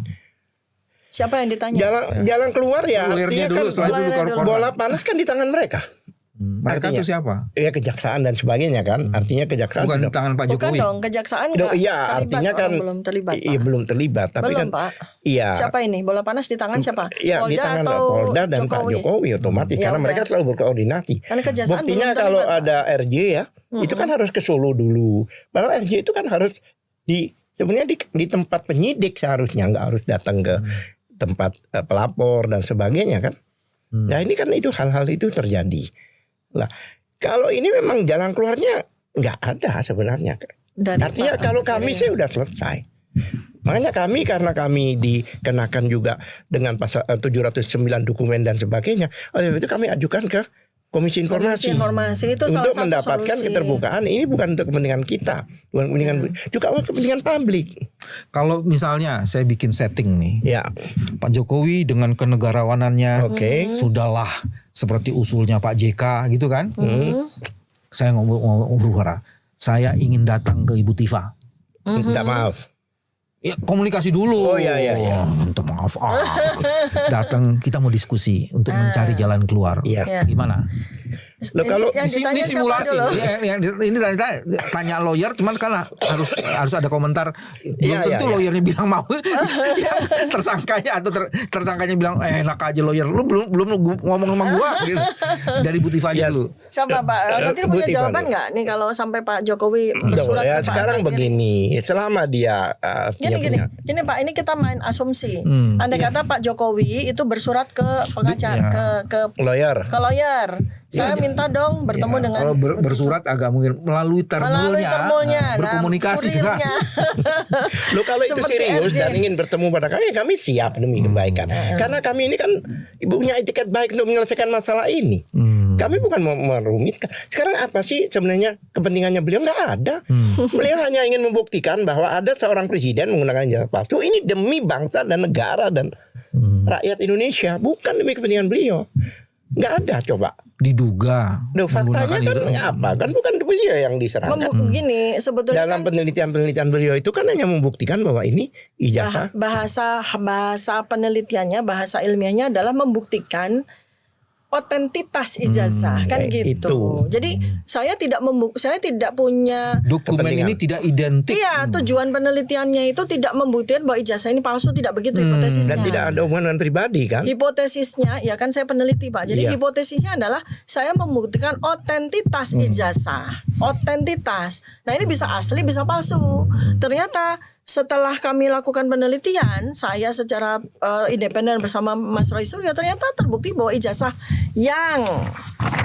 Siapa yang ditanya? Jalan keluar ya. Lawyernya artinya dulu, kan setelah itu korban. bola panas kan di tangan mereka. Mereka Artinya, itu siapa? Ya kejaksaan dan sebagainya kan. Artinya kejaksaan Bukan sudah- tangan Pak Bukan Jokowi. dong, kejaksaan Iya, terlibat. artinya kan belum terlibat. Iya Pak. belum terlibat, tapi Belum, kan Pak. iya. Siapa ini? Bola panas di tangan siapa? Ya di tangan Polda dan Pak Jokowi otomatis Ya karena udah. mereka selalu berkoordinasi. Kan kejaksaan Buktinya belum kalau terlibat, ada RJ ya, itu kan harus ke Solo dulu. Padahal RJ itu kan harus sebenarnya di tempat penyidik seharusnya, nggak harus datang ke tempat pelapor dan sebagainya kan. Nah ini kan itu hal-hal itu terjadi. Lah kalau ini memang jalan keluarnya nggak ada sebenarnya. Dari Artinya Pak kalau kami sih udah selesai. Makanya karena kami dikenakan juga dengan pasal 709 dokumen dan sebagainya. Oleh itu kami ajukan ke Komisi Informasi. Informasi itu salah untuk satu mendapatkan solusi. keterbukaan. Ini bukan untuk kepentingan kita, bukan kepentingan juga untuk kepentingan publik. Kalau misalnya saya bikin setting nih, Ya, Pak Jokowi dengan kenegarawanannya, Oke. sudahlah seperti usulnya Pak JK gitu kan. Saya ngomong berubah. Saya ingin datang ke Ibu Tifa. minta maaf. Ya komunikasi dulu. Oh, iya. Minta maaf. Datang kita mau diskusi untuk mencari jalan keluar. Iya. Gimana? Loh, kalau yang Ini ditanya siapa simulasi. dulu? Ini tanya lawyer, cuman kan harus ada komentar. Belum Iya, tentu iya. lawyernya bilang mau. Yang tersangkanya atau tersangkanya bilang enak aja lawyer. Lu belum ngomong sama gua gitu. Dari Bu Tifa aja dulu. Siapa Pak? Alkatir punya Buti, jawaban Pak. nggak nih kalau sampai Pak Jokowi bersurat ya ke Pak sekarang Alkatir? begini, selama dia Gini Pak, ini kita main asumsi. Andai kata Pak Jokowi itu bersurat ke pengacara, ke lawyer. lawyer. Saya minta dong bertemu dengan Kalau bersurat agak mungkin melalui termolnya, berkomunikasi juga. kurirnya. Lo kalau itu Seperti serius RJ. dan ingin bertemu pada kami siap demi kebaikan. Karena kami ini kan punya etiket baik untuk menyelesaikan masalah ini. Kami bukan mau merumitkan. Sekarang apa sih sebenarnya kepentingannya beliau? Nggak ada. Beliau hanya ingin membuktikan bahwa ada seorang presiden menggunakan jasa palsu. Ini demi bangsa dan negara dan rakyat Indonesia, bukan demi kepentingan beliau. Nggak ada coba. Diduga. Loh, faktanya kan menggunakan apa? Kan bukan beliau yang diserahkan. Gini, sebetulnya Dalam kan penelitian beliau itu kan hanya membuktikan bahwa ini ijazah. bahasa penelitiannya, bahasa ilmiahnya adalah membuktikan otentitas ijazah kan kayak gitu. itu. Jadi saya tidak punya Dokumen Kepentingan. ini tidak identik. iya, tujuan penelitiannya itu tidak membuktikan bahwa ijazah ini palsu, tidak begitu hipotesisnya. Dan tidak ada hubungan pribadi kan? Hipotesisnya, ya kan saya peneliti Pak. Jadi Iya. hipotesisnya adalah saya membuktikan otentitas ijazah, otentitas. Nah ini bisa asli, bisa palsu. Ternyata setelah kami lakukan penelitian, saya secara independen bersama Mas Roy Suryo ternyata terbukti bahwa ijazah yang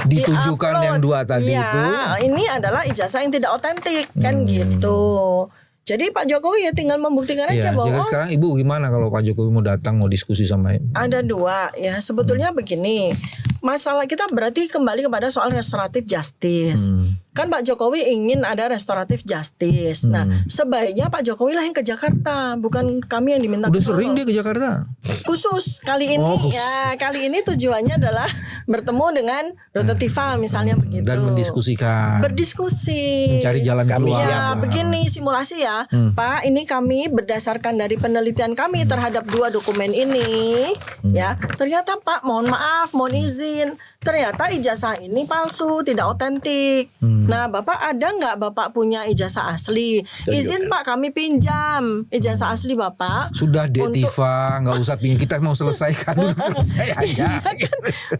Ditujukan di-upload, yang dua tadi iya, itu. ini adalah ijazah yang tidak otentik kan gitu. Jadi Pak Jokowi ya tinggal membuktikan aja Ya, bahwa sekarang Ibu gimana kalau Pak Jokowi mau datang mau diskusi sama ada dua ya sebetulnya begini, masalah kita berarti kembali kepada soal restoratif justice. Kan Pak Jokowi ingin ada restoratif justice. Nah sebaiknya Pak Jokowi lah yang ke Jakarta, bukan kami yang diminta Udah ke Solo. sering dia ke Jakarta. Khusus kali ini Oh, khusus. ya kali ini tujuannya adalah bertemu dengan Dr. Tifa misalnya begitu. Dan mendiskusikan. Berdiskusi. Mencari jalan Kami keluar. Ya begini simulasi ya Pak, ini kami berdasarkan dari penelitian kami terhadap dua dokumen ini ya, ternyata Pak mohon maaf, mohon izin, ternyata ijazah ini palsu, tidak otentik. Nah Bapak ada nggak Bapak punya ijazah asli? Izin Pak kami pinjam ijazah asli Bapak. Sudah Dek Untuk- Tifa, nggak usah pingin, kita mau selesaikan dulu selesai aja.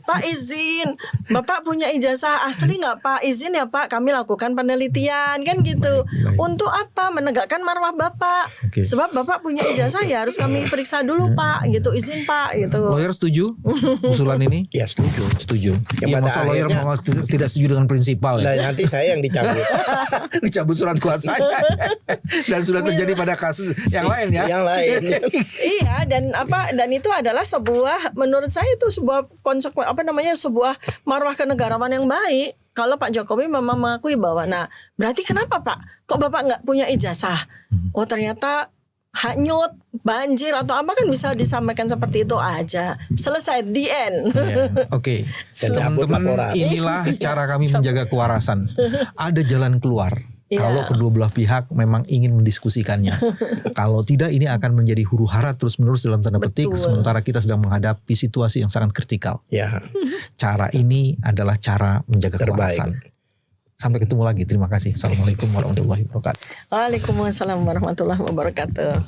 Pak izin, Bapak punya ijazah asli nggak Pak? Izin ya Pak, kami lakukan penelitian kan gitu. Baik. Untuk apa? Menegakkan marwah Bapak. Oke. Sebab Bapak punya ijazah ya harus kami periksa dulu Pak, gitu. Izin Pak, gitu. Lawyer setuju usulan ini? Ya setuju. Setuju. Yang Iya, pada masa lawyer akhirnya- mau tidak setuju dengan prinsipal Nah, ya? nanti saya yang dicabut. Dicabut surat kuasanya. Dan sudah terjadi pada kasus yang lain ya. Yang lain. Iya, dan itu adalah sebuah, menurut saya itu sebuah sebuah marwah kenegarawan yang baik. Kalau Pak Jokowi memang mengakui bahwa, nah berarti kenapa Pak? Kok Bapak nggak punya ijazah? Oh ternyata hanyut, banjir atau apa kan bisa disampaikan seperti itu aja. Selesai, the end. Ya, Oke, teman-teman, laporan. inilah cara kami menjaga kewarasan. Ada jalan keluar. Iya. Kalau kedua belah pihak memang ingin mendiskusikannya. Kalau tidak, ini akan menjadi huru hara terus menerus dalam tanda petik. Betul. Sementara kita sedang menghadapi situasi yang sangat kritikal. Ya, Cara ini adalah cara menjaga terbaik. kewarasan. Sampai ketemu lagi. Terima kasih. Assalamualaikum warahmatullahi wabarakatuh. Waalaikumsalam warahmatullahi wabarakatuh.